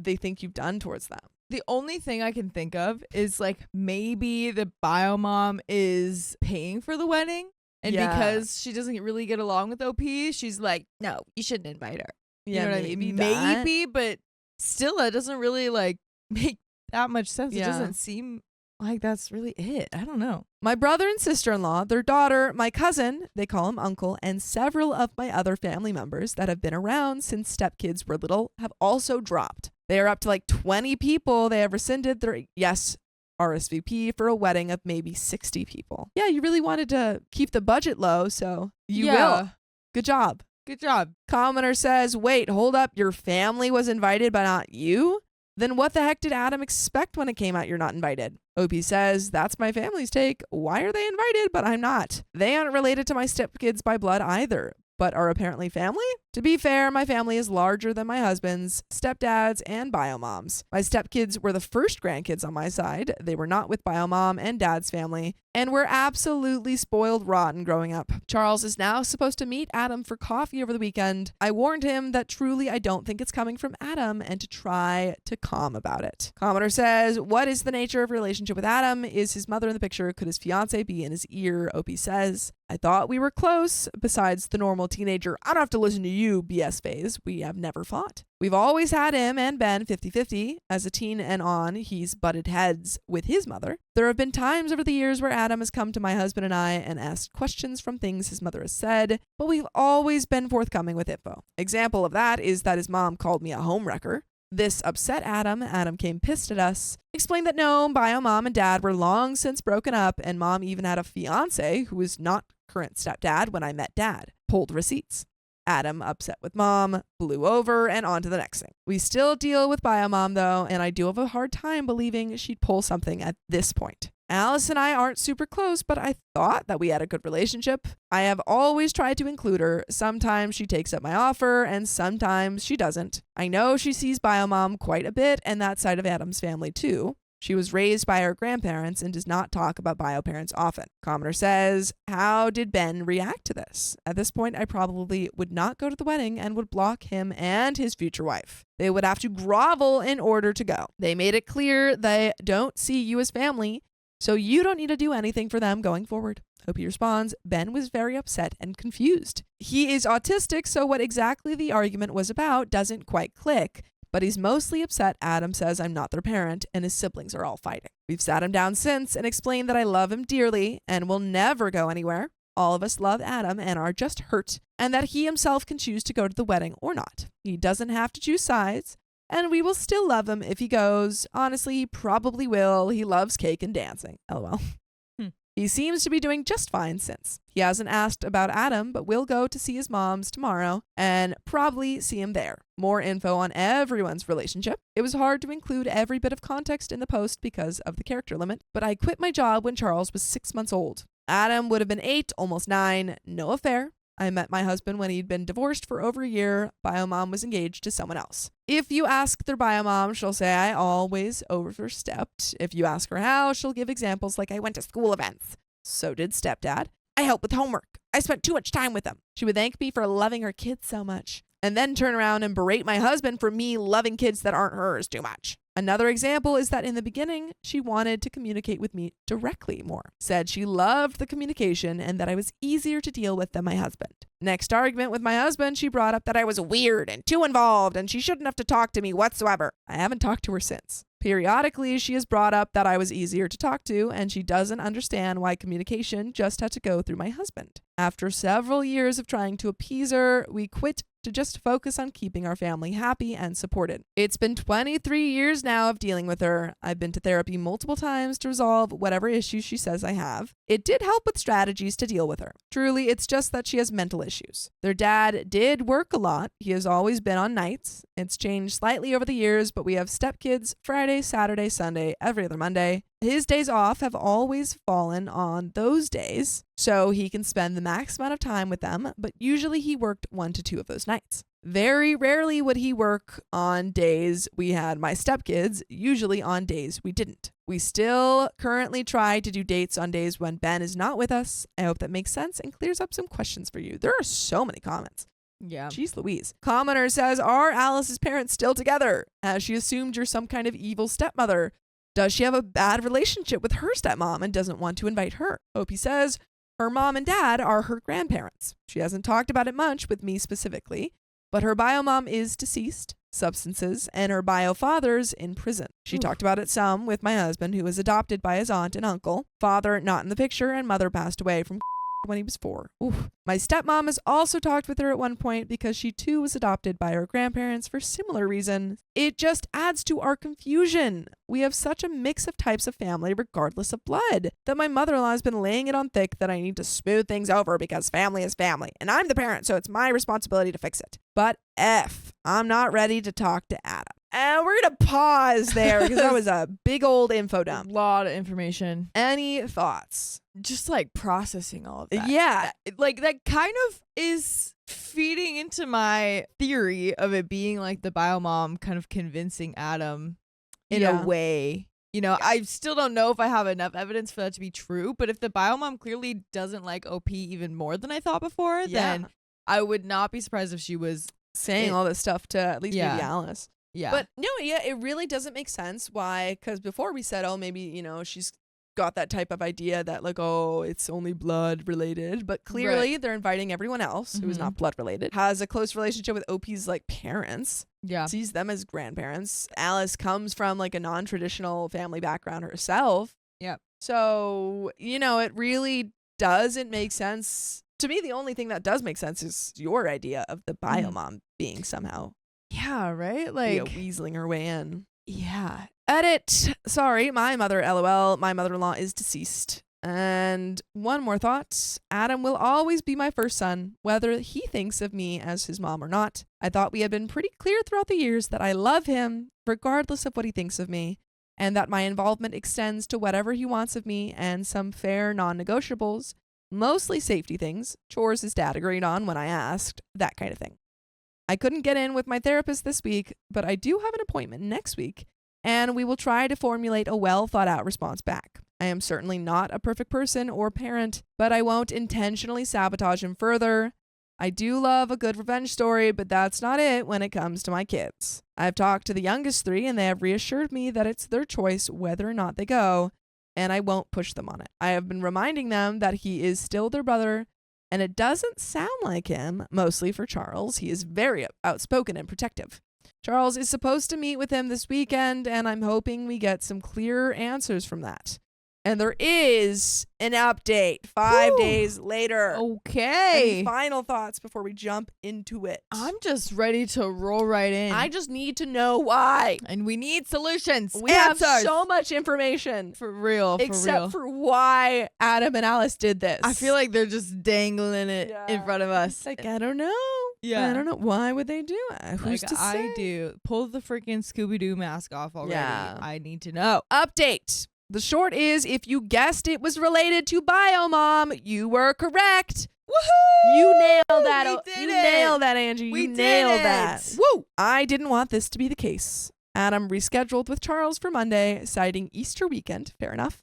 Speaker 1: think you've done towards them.
Speaker 4: The only thing I can think of is like maybe the biomom is paying for the wedding, and because she doesn't really get along with OP, she's like, no, you shouldn't invite her.
Speaker 1: Yeah,
Speaker 4: you know what I mean? Maybe, but still, that doesn't really like make that much sense.
Speaker 1: Yeah.
Speaker 4: It doesn't seem like that's really it. I don't know.
Speaker 1: My brother and sister-in-law, their daughter, my cousin, they call him uncle, and several of my other family members that have been around since stepkids were little have also dropped. They are up to like 20 people. They have rescinded their RSVP for a wedding of maybe 60 people. Yeah, you really wanted to keep the budget low, so you will. Good job.
Speaker 4: Good job.
Speaker 1: Commenter says, wait, hold up. Your family was invited, but not you? Then what the heck did Adam expect when it came out you're not invited? OP says, that's my family's take. Why are they invited, but I'm not? They aren't related to my stepkids by blood either, but are apparently family? To be fair, my family is larger than my husband's, stepdads, and biomoms. My stepkids were the first grandkids on my side. They were not with biomom and dad's family, and were absolutely spoiled rotten growing up. Charles is now supposed to meet Adam for coffee over the weekend. I warned him that truly I don't think it's coming from Adam and to try to calm about it. Commenter says, what is the nature of your relationship with Adam? Is his mother in the picture? Could his fiance be in his ear? Opie says, I thought we were close. Besides the normal teenager, I don't have to listen to you BS phase. We have never fought. We've always had him and Ben 50-50. As a teen and on, he's butted heads with his mother. There have been times over the years where Adam has come to my husband and I and asked questions from things his mother has said, but we've always been forthcoming with info. Example of that is that his mom called me a homewrecker. This upset Adam. Adam came pissed at us, explained that no, bio mom and dad were long since broken up, and mom even had a fiance who was not current stepdad when I met dad. Pulled receipts. Adam, upset with mom, blew over and on to the next thing. We still deal with bio mom though, and I do have a hard time believing she'd pull something at this point. Alice and I aren't super close, but I thought that we had a good relationship. I have always tried to include her. Sometimes she takes up my offer, and sometimes she doesn't. I know she sees biomom quite a bit, and that side of Adam's family too. She was raised by her grandparents and does not talk about bio parents often. Commenter says, how did Ben react to this? At this point, I probably would not go to the wedding and would block him and his future wife. They would have to grovel in order to go. They made it clear they don't see you as family, so you don't need to do anything for them going forward. Hope he responds, Ben was very upset and confused. He is autistic, so what exactly the argument was about doesn't quite click, but he's mostly upset Adam says I'm not their parent and his siblings are all fighting. We've sat him down since and explained that I love him dearly and will never go anywhere. All of us love Adam and are just hurt, and that he himself can choose to go to the wedding or not. He doesn't have to choose sides. And we will still love him if he goes. Honestly, he probably will. He loves cake and dancing. LOL. He seems to be doing just fine since. He hasn't asked about Adam, but will go to see his mom's tomorrow and probably see him there. More info on everyone's relationship. It was hard to include every bit of context in the post because of the character limit, but I quit my job when Charles was 6 months old. Adam would have been 8, almost 9. No affair. I met my husband when he'd been divorced for over a year. Biomom was engaged to someone else. If you ask their biomom, she'll say, I always overstepped. If you ask her how, she'll give examples like I went to school events. So did stepdad. I helped with homework. I spent too much time with them. She would thank me for loving her kids so much, and then turn around and berate my husband for me loving kids that aren't hers too much. Another example is that in the beginning, she wanted to communicate with me directly more. Said she loved the communication and that I was easier to deal with than my husband. Next argument with my husband, she brought up that I was weird and too involved and she shouldn't have to talk to me whatsoever. I haven't talked to her since. Periodically, she has brought up that I was easier to talk to and she doesn't understand why communication just had to go through my husband. After several years of trying to appease her, we quit to just focus on keeping our family happy and supported. It's been 23 years now of dealing with her. I've been to therapy multiple times to resolve whatever issues she says I have. It did help with strategies to deal with her. Truly, it's just that she has mental issues. Their dad did work a lot. He has always been on nights. It's changed slightly over the years, but we have stepkids Friday, Saturday, Sunday, every other Monday. His days off have always fallen on those days, so he can spend the max amount of time with them, but usually he worked 1 to 2 of those nights. Very rarely would he work on days we had my stepkids, usually on days we didn't. We still currently try to do dates on days when Ben is not with us. I hope that makes sense and clears up some questions for you. There are so many comments.
Speaker 4: Yeah.
Speaker 1: Jeez Louise. Commenter says, are Alice's parents still together? Has she assumed you're some kind of evil stepmother? Does she have a bad relationship with her stepmom and doesn't want to invite her? Opie says, her mom and dad are her grandparents. She hasn't talked about it much with me specifically, but her bio mom is deceased, substances, and her bio father's in prison. She talked about it some with my husband, who was adopted by his aunt and uncle. Father not in the picture, and mother passed away from when he was 4. Oof. My stepmom has also talked with her at one point because she too was adopted by her grandparents for similar reason. It just adds to our confusion. We have such a mix of types of family regardless of blood that my mother-in-law has been laying it on thick that I need to smooth things over because family is family and I'm the parent, so it's my responsibility to fix it. But I'm not ready to talk to Adam. And we're going to pause there because that was a big old info
Speaker 4: A
Speaker 1: dump.
Speaker 4: lot of information.
Speaker 1: Any thoughts?
Speaker 4: Just like processing all of that.
Speaker 1: Yeah.
Speaker 4: Like that kind of is feeding into my theory of it being like the bio mom kind of convincing Adam in
Speaker 1: Yeah.
Speaker 4: a way. You know, I still don't know if I have enough evidence for that to be true, but if the bio mom clearly doesn't like OP even more than I thought before, then I would not be surprised if she was
Speaker 1: Saying all this stuff to at least maybe
Speaker 4: Yeah.
Speaker 1: Alice.
Speaker 4: yeah.
Speaker 1: But no, yeah, it really doesn't make sense why, because before we said, oh, maybe, you know, she's got that type of idea that like, oh, it's only blood related. But clearly they're inviting everyone else who is
Speaker 4: Mhm.
Speaker 1: not blood related, has a close relationship with OP's like parents,
Speaker 4: yeah.
Speaker 1: sees them as grandparents. Alice comes from like a non-traditional family background herself.
Speaker 4: Yep.
Speaker 1: So, you know, it really doesn't make sense. To me, the only thing that does make sense is your idea of the bio mom being somehow
Speaker 4: Yeah, right?
Speaker 1: like
Speaker 4: Like
Speaker 1: weaseling her way in.
Speaker 4: yeah.
Speaker 1: Edit. Sorry, my mother, LOL. My mother-in-law is deceased. And one more thought. Adam will always be my first son, whether he thinks of me as his mom or not. I thought we had been pretty clear throughout the years that I love him, regardless of what he thinks of me, and that my involvement extends to whatever he wants of me and some fair non-negotiables, mostly safety things, chores his dad agreed on when I asked, that kind of thing. I couldn't get in with my therapist this week, but I do have an appointment next week, and we will try to formulate a well-thought-out response back. I am certainly not a perfect person or parent, but I won't intentionally sabotage him further. I do love a good revenge story, but that's not it when it comes to my kids. I've talked to the youngest 3, and they have reassured me that it's their choice whether or not they go, and I won't push them on it. I have been reminding them that he is still their brother, and it doesn't sound like him, mostly for Charles. He is very outspoken and protective. Charles is supposed to meet with him this weekend, and I'm hoping we get some clearer answers from that. And there is an update 5 days later.
Speaker 4: Okay.
Speaker 1: Any final thoughts before we jump into it?
Speaker 4: I'm just ready to roll right in.
Speaker 1: I just need to know why.
Speaker 4: and we need solutions.
Speaker 1: We have
Speaker 4: answers.
Speaker 1: so much information.
Speaker 4: for real.
Speaker 1: Except for why Adam and Alice did this.
Speaker 4: I feel like they're just dangling it in
Speaker 1: Yeah.
Speaker 4: front of us.
Speaker 1: It's like, I don't know.
Speaker 4: Yeah.
Speaker 1: I don't know. Why would they do it? Who's
Speaker 4: Like,
Speaker 1: to say?
Speaker 4: I do. Pull the freaking Scooby-Doo mask off already.
Speaker 1: Yeah.
Speaker 4: I need to know.
Speaker 1: Update. The short is, if you guessed it was related to Biomom, you were correct.
Speaker 4: Woohoo!
Speaker 1: You nailed that.
Speaker 4: We did
Speaker 1: you
Speaker 4: it.
Speaker 1: nailed that, Angie.
Speaker 4: We
Speaker 1: You
Speaker 4: did
Speaker 1: nailed
Speaker 4: it.
Speaker 1: that. Woo! I didn't want this to be the case. Adam rescheduled with Charles for Monday, citing Easter weekend. Fair enough.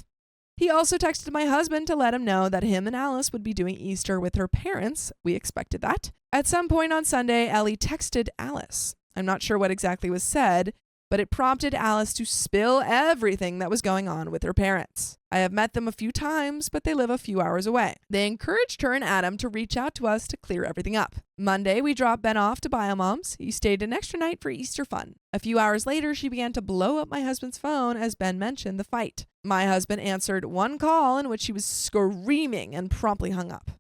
Speaker 1: He also texted my husband to let him know that him and Alice would be doing Easter with her parents. We expected that. At some point on Sunday, Ellie texted Alice. I'm not sure what exactly was said, but it prompted Alice to spill everything that was going on with her parents. I have met them a few times, but they live a few hours away. They encouraged her and Adam to reach out to us to clear everything up. Monday, we dropped Ben off to Biomom's. He stayed an extra night for Easter fun. A few hours later, she began to blow up my husband's phone as Ben mentioned the fight. My husband answered one call in which she was screaming and promptly hung up.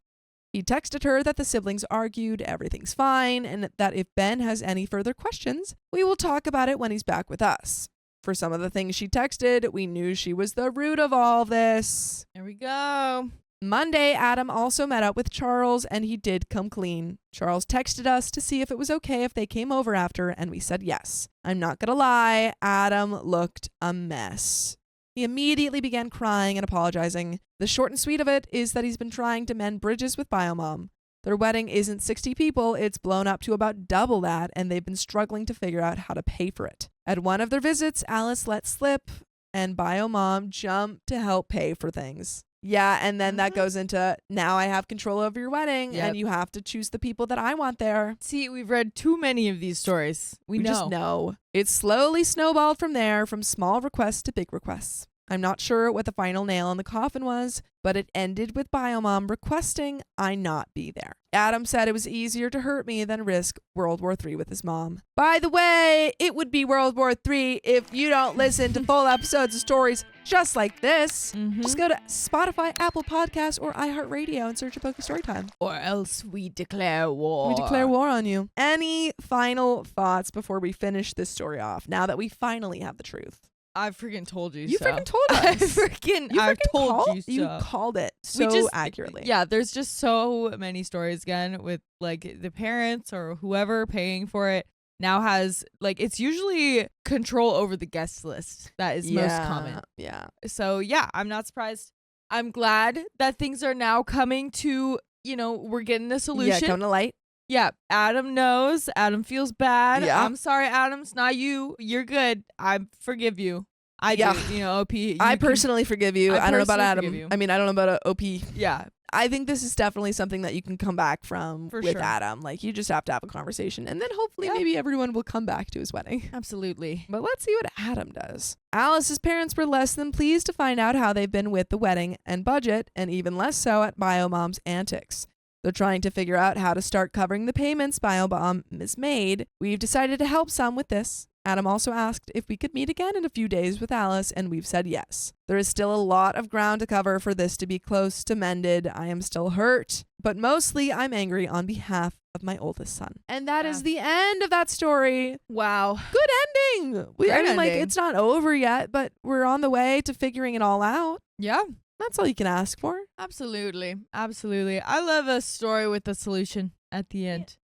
Speaker 1: He texted her that the siblings argued, everything's fine, and that if Ben has any further questions, we will talk about it when he's back with us. For some of the things she texted, we knew she was the root of all this.
Speaker 4: There we go.
Speaker 1: Monday, Adam also met up with Charles, and he did come clean. Charles texted us to see if it was okay if they came over after, and we said yes. I'm not gonna lie, Adam looked a mess. He immediately began crying and apologizing. The short and sweet of it is that he's been trying to mend bridges with Biomom. Their wedding isn't 60 people, it's blown up to about double that, and they've been struggling to figure out how to pay for it. At one of their visits, Alice let slip, and Biomom jumped to help pay for things. Yeah, and then that goes into, now I have control over your wedding,
Speaker 4: Yep.
Speaker 1: and you have to choose the people that I want there.
Speaker 4: See, we've read too many of these stories. We know.
Speaker 1: just know. It slowly snowballed from there, from small requests to big requests. I'm not sure what the final nail in the coffin was, but it ended with Biomom requesting I not be there. Adam said it was easier to hurt me than risk World War III with his mom. By the way, it would be World War III if you don't listen to full episodes of stories just like this.
Speaker 4: Mhm.
Speaker 1: Just go to Spotify, Apple Podcasts, or iHeartRadio and search a Storytime.
Speaker 4: Or else we declare war.
Speaker 1: We declare war on you. Any final thoughts before we finish this story off, now that we finally have the truth?
Speaker 4: I freaking told you
Speaker 1: You
Speaker 4: so.
Speaker 1: freaking told
Speaker 4: I
Speaker 1: us.
Speaker 4: freaking told you so.
Speaker 1: You called it
Speaker 4: We
Speaker 1: so
Speaker 4: just-
Speaker 1: accurately.
Speaker 4: Yeah, there's just so many stories again with like the parents or whoever paying for it. now has like, it's usually control over the guest list that is most common.
Speaker 1: Yeah.
Speaker 4: So yeah, I'm not surprised. I'm glad that things are now coming to, we're getting a solution.
Speaker 1: Yeah, coming to light.
Speaker 4: Yeah, Adam knows. Adam feels bad.
Speaker 1: Yeah.
Speaker 4: I'm sorry, Adam. It's not you. You're good. I forgive you. I do. OP.
Speaker 1: I personally forgive you. I don't know about Adam.
Speaker 4: forgive you.
Speaker 1: I mean, I don't know about OP.
Speaker 4: Yeah.
Speaker 1: I think this is definitely something that you can come back from
Speaker 4: For
Speaker 1: with
Speaker 4: sure.
Speaker 1: Adam. Like, you just have to have a conversation. And then hopefully
Speaker 4: Yeah.
Speaker 1: maybe everyone will come back to his wedding.
Speaker 4: Absolutely.
Speaker 1: But let's see what Adam does. Alice's parents were less than pleased to find out how they've been with the wedding and budget, and even less so at BioMom's antics. They're trying to figure out how to start covering the payments BioMom has made. We've decided to help some with this. Adam also asked if we could meet again in a few days with Alice, and we've said yes. There is still a lot of ground to cover for this to be close to mended. I am still hurt, but mostly I'm angry on behalf of my oldest son. And that is the end of that story.
Speaker 4: Wow.
Speaker 1: Good ending.
Speaker 4: Great
Speaker 1: Like,
Speaker 4: ending.
Speaker 1: it's not over yet, but we're on the way to figuring it all out.
Speaker 4: Yeah.
Speaker 1: That's all you can ask for.
Speaker 4: Absolutely. Absolutely. I love a story with a solution at the end.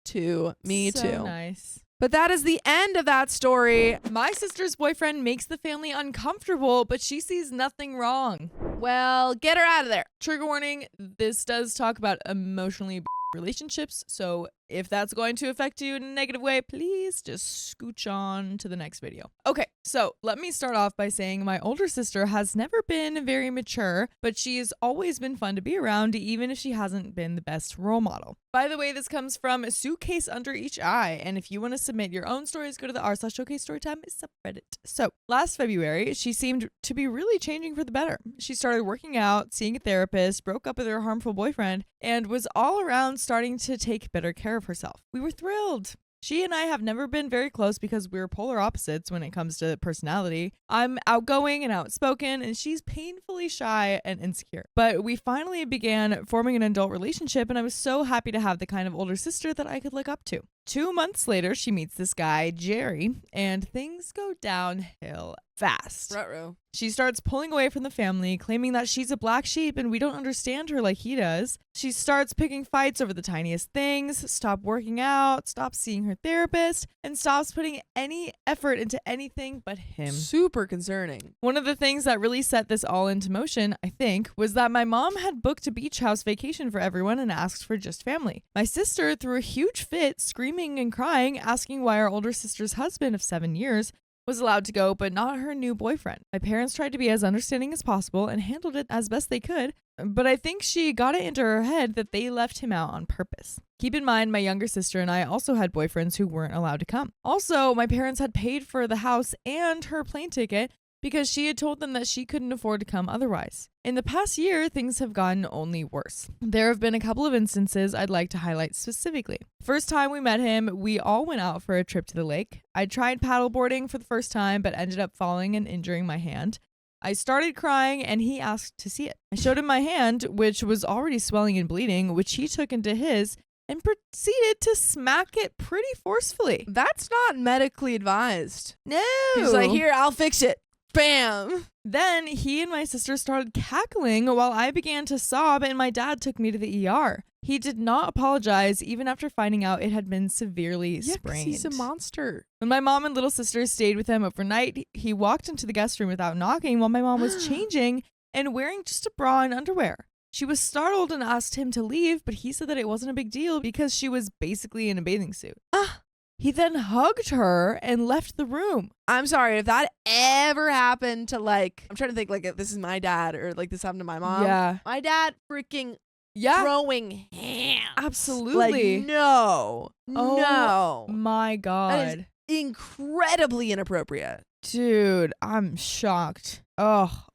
Speaker 1: Me
Speaker 4: So
Speaker 1: too.
Speaker 4: Nice.
Speaker 1: But that is the end of that story.
Speaker 4: My sister's boyfriend makes the family uncomfortable, but she sees nothing wrong.
Speaker 1: Well, get her out of there.
Speaker 4: Trigger warning, this does talk about emotionally relationships, so if that's going to affect you in a negative way, please just scooch on to the next video. Okay, so let me start off by saying my older sister has never been very mature, but she's always been fun to be around, even if she hasn't been the best role model. By the way, this comes from a suitcase under each eye, and if you want to submit your own stories, go to the r/okstorytime subreddit. So last February, she seemed to be really changing for the better. She started working out, seeing a therapist, broke up with her harmful boyfriend, and was all around starting to take better care of herself. We were thrilled. She and I have never been very close because we're polar opposites when it comes to personality. I'm outgoing and outspoken, and she's painfully shy and insecure. But we finally began forming an adult relationship, and I was so happy to have the kind of older sister that I could look up to. 2 months later, she meets this guy, Jerry, and things go downhill fast.
Speaker 1: Ruh-roh.
Speaker 4: She starts pulling away from the family, claiming that she's a black sheep and we don't understand her like he does. She starts picking fights over the tiniest things, stops working out, stops seeing her therapist, and stops putting any effort into anything but him.
Speaker 1: Super concerning.
Speaker 4: One of the things that really set this all into motion, I think, was that my mom had booked a beach house vacation for everyone and asked for just family. My sister threw a huge fit, screaming and crying, asking why our older sister's husband of 7 years was allowed to go, but not her new boyfriend. My parents tried to be as understanding as possible and handled it as best they could, but I think she got it into her head that they left him out on purpose. Keep in mind, my younger sister and I also had boyfriends who weren't allowed to come. Also, my parents had paid for the house and her plane ticket because she had told them that she couldn't afford to come otherwise. In the past year, things have gotten only worse. There have been a couple of instances I'd like to highlight specifically. First time we met him, we all went out for a trip to the lake. I tried paddleboarding for the first time, but ended up falling and injuring my hand. I started crying and he asked to see it. I showed him my hand, which was already swelling and bleeding, which he took into his and proceeded to smack it pretty forcefully.
Speaker 1: That's not medically advised.
Speaker 4: No.
Speaker 1: He's like, here, I'll fix it. Bam.
Speaker 4: Then he and my sister started cackling while I began to sob, and my dad took me to the ER. He did not apologize even after finding out it had been severely sprained.
Speaker 1: He's a monster.
Speaker 4: When my mom and little sister stayed with him overnight, he walked into the guest room without knocking while my mom was changing and wearing just a bra and underwear. She was startled and asked him to leave, but he said that it wasn't a big deal because she was basically in a bathing suit. He then hugged her and left the room.
Speaker 1: I'm sorry, if that ever happened to, like, I'm trying to think, like, if this is my dad or, like, this happened to my mom.
Speaker 4: Yeah.
Speaker 1: My dad freaking
Speaker 4: Yeah.
Speaker 1: throwing hands.
Speaker 4: Absolutely.
Speaker 1: Like, no.
Speaker 4: Oh,
Speaker 1: no.
Speaker 4: my God.
Speaker 1: That is incredibly inappropriate.
Speaker 4: Dude, I'm shocked. Oh.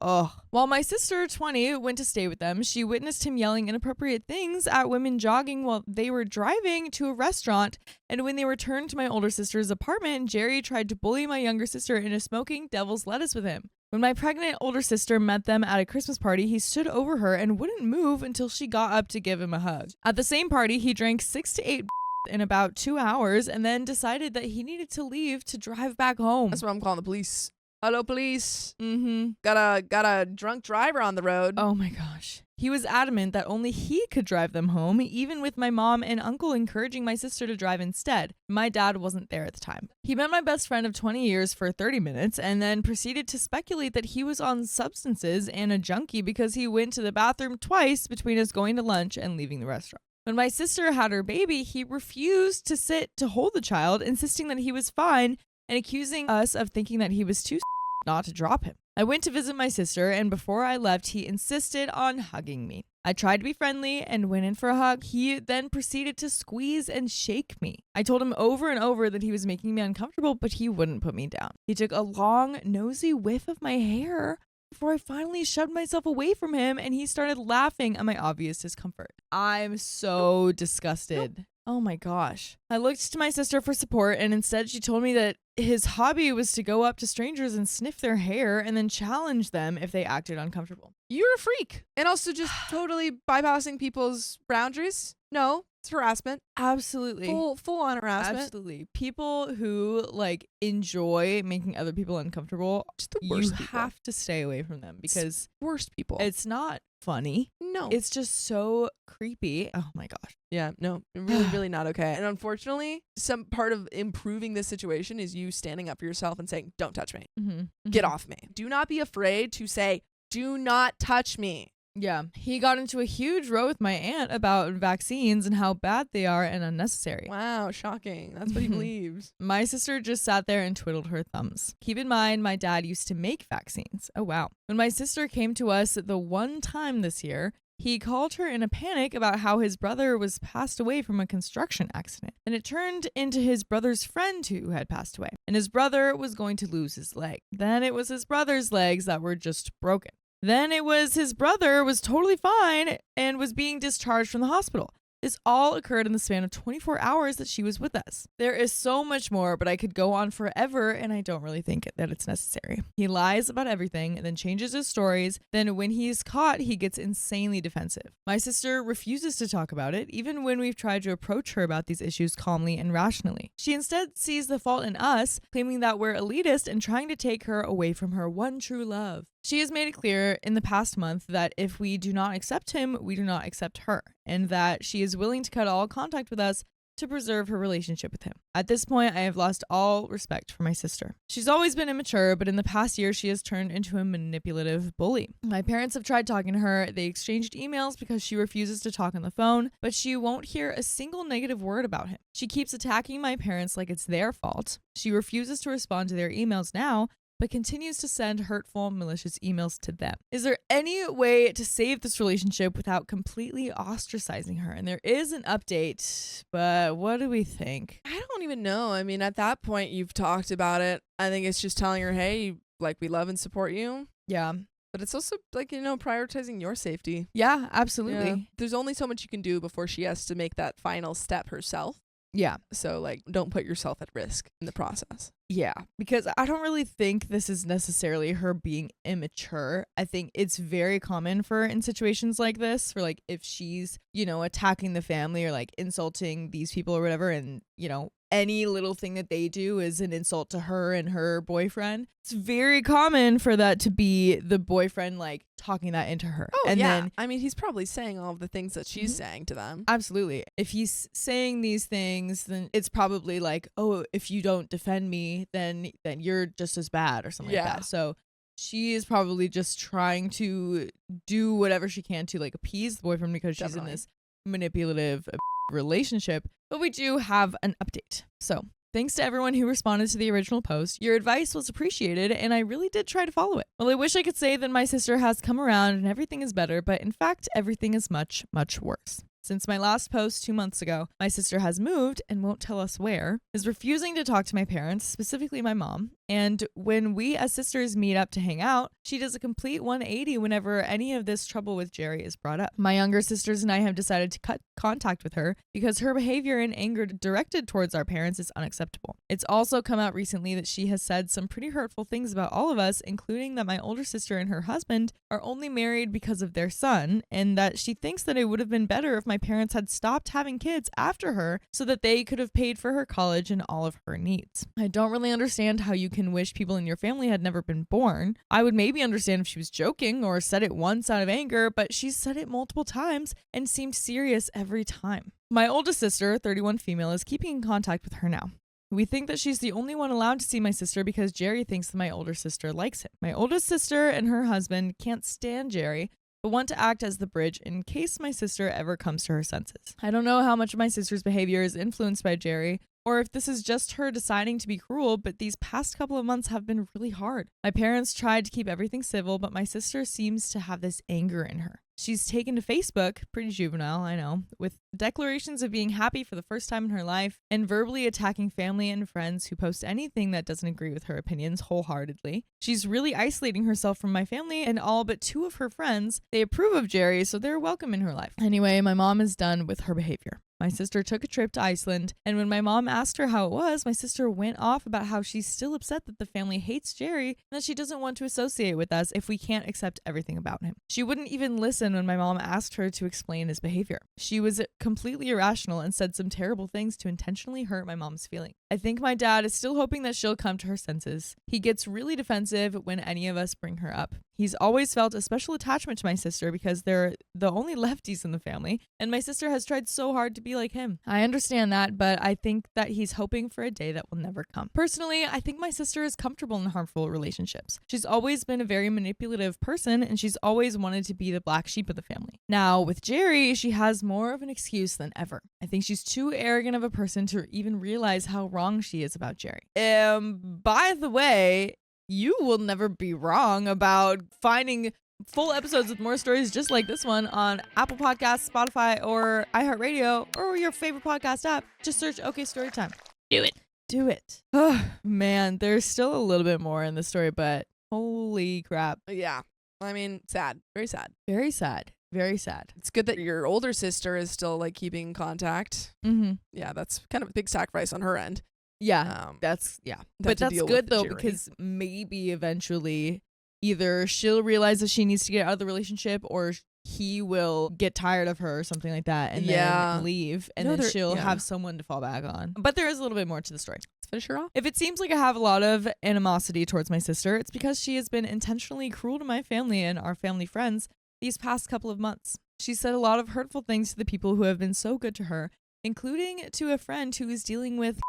Speaker 4: While my sister, 20, went to stay with them, she witnessed him yelling inappropriate things at women jogging while they were driving to a restaurant. And when they returned to my older sister's apartment, Jerry tried to bully my younger sister into smoking devil's lettuce with him. When my pregnant older sister met them at a Christmas party, he stood over her and wouldn't move until she got up to give him a hug. At the same party, he drank 6 to 8 in about 2 hours and then decided that he needed to leave to drive back home.
Speaker 1: That's why I'm calling the police. Hello, police.
Speaker 4: Mm-hmm.
Speaker 1: Got a drunk driver on the road.
Speaker 4: Oh my gosh. He was adamant that only he could drive them home, even with my mom and uncle encouraging my sister to drive instead. My dad wasn't there at the time. He met my best friend of 20 years for 30 minutes and then proceeded to speculate that he was on substances and a junkie because he went to the bathroom twice between us going to lunch and leaving the restaurant. When my sister had her baby, he refused to sit to hold the child, insisting that he was fine and accusing us of thinking that he was too not to drop him. I went to visit my sister, and before I left, he insisted on hugging me. I tried to be friendly and went in for a hug. He then proceeded to squeeze and shake me. I told him over and over that he was making me uncomfortable, but he wouldn't put me down. He took a long, nosy whiff of my hair before I finally shoved myself away from him, and he started laughing at my obvious discomfort. I'm so disgusted. Oh my gosh. I looked to my sister for support, and instead she told me that his hobby was to go up to strangers and sniff their hair and then challenge them if they acted uncomfortable.
Speaker 1: You're a freak. And also just totally bypassing people's boundaries. No, it's harassment.
Speaker 4: Absolutely.
Speaker 1: Full on harassment.
Speaker 4: Absolutely. People who like enjoy making other people uncomfortable,
Speaker 1: Just the worst
Speaker 4: you
Speaker 1: people.
Speaker 4: have to stay away from them because
Speaker 1: Worst people.
Speaker 4: it's not funny.
Speaker 1: No.
Speaker 4: It's just so creepy. Oh my gosh.
Speaker 1: Yeah, no, really, really not okay. And unfortunately, some part of improving this situation is you standing up for yourself and saying, don't touch me.
Speaker 4: Mm-hmm.
Speaker 1: Get off me. Do not be afraid to say, do not touch me.
Speaker 4: Yeah. He got into a huge row with my aunt about vaccines and how bad they are and unnecessary.
Speaker 1: Wow, shocking. That's what he believes.
Speaker 4: My sister just sat there and twiddled her thumbs. Keep in mind, my dad used to make vaccines. Oh, wow. When my sister came to us the one time this year, he called her in a panic about how his brother was passed away from a construction accident. And it turned into his brother's friend who had passed away. And his brother was going to lose his leg. Then it was his brother's legs that were just broken. Then it was his brother was totally fine and was being discharged from the hospital. This all occurred in the span of 24 hours that she was with us. There is so much more, but I could go on forever, and I don't really think that it's necessary. He lies about everything and then changes his stories. Then when he is caught, he gets insanely defensive. My sister refuses to talk about it, even when we've tried to approach her about these issues calmly and rationally. She instead sees the fault in us, claiming that we're elitist and trying to take her away from her one true love. She has made it clear in the past month that if we do not accept him, we do not accept her, and that she is willing to cut all contact with us to preserve her relationship with him. At this point, I have lost all respect for my sister. She's always been immature, but in the past year, she has turned into a manipulative bully. My parents have tried talking to her. They exchanged emails because she refuses to talk on the phone, but she won't hear a single negative word about him. She keeps attacking my parents like it's their fault. She refuses to respond to their emails now, but continues to send hurtful, malicious emails to them. Is there any way to save this relationship without completely ostracizing her? And there is an update, but what do we think?
Speaker 1: I don't even know. I mean, at that point, you've talked about it. I think it's just telling her, hey, like, we love and support you.
Speaker 4: Yeah.
Speaker 1: But it's also, like, you know, prioritizing your safety.
Speaker 4: Yeah, absolutely.
Speaker 1: Yeah. There's only so much you can do before she has to make that final step herself.
Speaker 4: Yeah.
Speaker 1: So, like, don't put yourself at risk in the process.
Speaker 4: Yeah, because I don't really think this is necessarily her being immature. I think it's very common for in situations like this, for like if she's, you know, attacking the family or like insulting these people or whatever, and, you know, any little thing that they do is an insult to her and her boyfriend. It's very common for that to be the boyfriend like talking that into her.
Speaker 1: Oh,
Speaker 4: and
Speaker 1: yeah.
Speaker 4: Then,
Speaker 1: I mean, he's probably saying all of the things that she's saying to them.
Speaker 4: absolutely. If he's saying these things, then it's probably like, oh, if you don't defend me, then you're just as bad or something like that. So she is probably just trying to do whatever she can to like appease the boyfriend because she's in this manipulative relationship. But we do have an update. So thanks to everyone who responded to the original post. Your advice was appreciated, and I really did try to follow it. Well, I wish I could say that my sister has come around and everything is better, but in fact, everything is much, much worse. Since my last post 2 months ago, my sister has moved and won't tell us where, is refusing to talk to my parents, specifically my mom, and when we as sisters meet up to hang out, she does a complete 180 whenever any of this trouble with Jerry is brought up. My younger sisters and I have decided to cut contact with her because her behavior and anger directed towards our parents is unacceptable. It's also come out recently that she has said some pretty hurtful things about all of us, including that my older sister and her husband are only married because of their son, and that she thinks that it would have been better if my parents had stopped having kids after her so that they could have paid for her college and all of her needs. I don't really understand how you can wish people in your family had never been born. I would maybe understand if she was joking or said it once out of anger, but she's said it multiple times and seemed serious every time. My oldest sister, 31 female, is keeping in contact with her now. We think that she's the only one allowed to see my sister because Jerry thinks that my older sister likes him. My oldest sister and her husband can't stand Jerry, but want to act as the bridge in case my sister ever comes to her senses. I don't know how much of my sister's behavior is influenced by Jerry, or if this is just her deciding to be cruel, but these past couple of months have been really hard. My parents tried to keep everything civil, but my sister seems to have this anger in her. She's taken to Facebook, pretty juvenile, I know, with declarations of being happy for the first time in her life and verbally attacking family and friends who post anything that doesn't agree with her opinions wholeheartedly. She's really isolating herself from my family and all but 2 of her friends. They approve of Jerry, so they're welcome in her life. Anyway, my mom is done with her behavior. My sister took a trip to Iceland, and when my mom asked her how it was, my sister went off about how she's still upset that the family hates Jerry and that she doesn't want to associate with us if we can't accept everything about him. She wouldn't even listen when my mom asked her to explain his behavior. She was completely irrational and said some terrible things to intentionally hurt my mom's feelings. I think my dad is still hoping that she'll come to her senses. He gets really defensive when any of us bring her up. He's always felt a special attachment to my sister because they're the only lefties in the family, and my sister has tried so hard to be like him. I understand that, but I think that he's hoping for a day that will never come. Personally, I think my sister is comfortable in harmful relationships. She's always been a very manipulative person, and she's always wanted to be the black sheep of the family. Now, with Jerry, she has more of an excuse than ever. I think she's too arrogant of a person to even realize how wrong she is about Jerry. By the way, you will never be wrong about finding full episodes with more stories just like this one on Apple Podcasts, Spotify, or iHeartRadio, or your favorite podcast app. Just search OK Storytime. Do it. Do it. Oh, man, there's still a little bit more in the story, but holy crap.
Speaker 1: Yeah. I mean, sad. Very sad.
Speaker 4: Very sad. Very sad.
Speaker 1: It's good that your older sister is still like keeping contact.
Speaker 4: Mm-hmm.
Speaker 1: Yeah, that's kind of a big sacrifice on her end.
Speaker 4: Yeah, that's but that's good though,
Speaker 1: Jerry.
Speaker 4: because maybe eventually either she'll realize that she needs to get out of the relationship, or he will get tired of her or something like that and then leave, and then she'll have someone to fall back on. But there is a little bit more to the story.
Speaker 1: Let's finish her off.
Speaker 4: If it seems like I have a lot of animosity towards my sister, it's because she has been intentionally cruel to my family and our family friends these past couple of months. She said a lot of hurtful things to the people who have been so good to her, including to a friend who is dealing with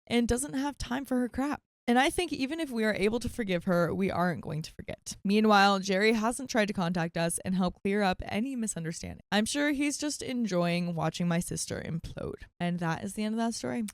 Speaker 4: and doesn't have time for her crap. And I think even if we are able to forgive her, we aren't going to forget. Meanwhile, Jerry hasn't tried to contact us and help clear up any misunderstanding. I'm sure he's just enjoying watching my sister implode. And that is the end of that story.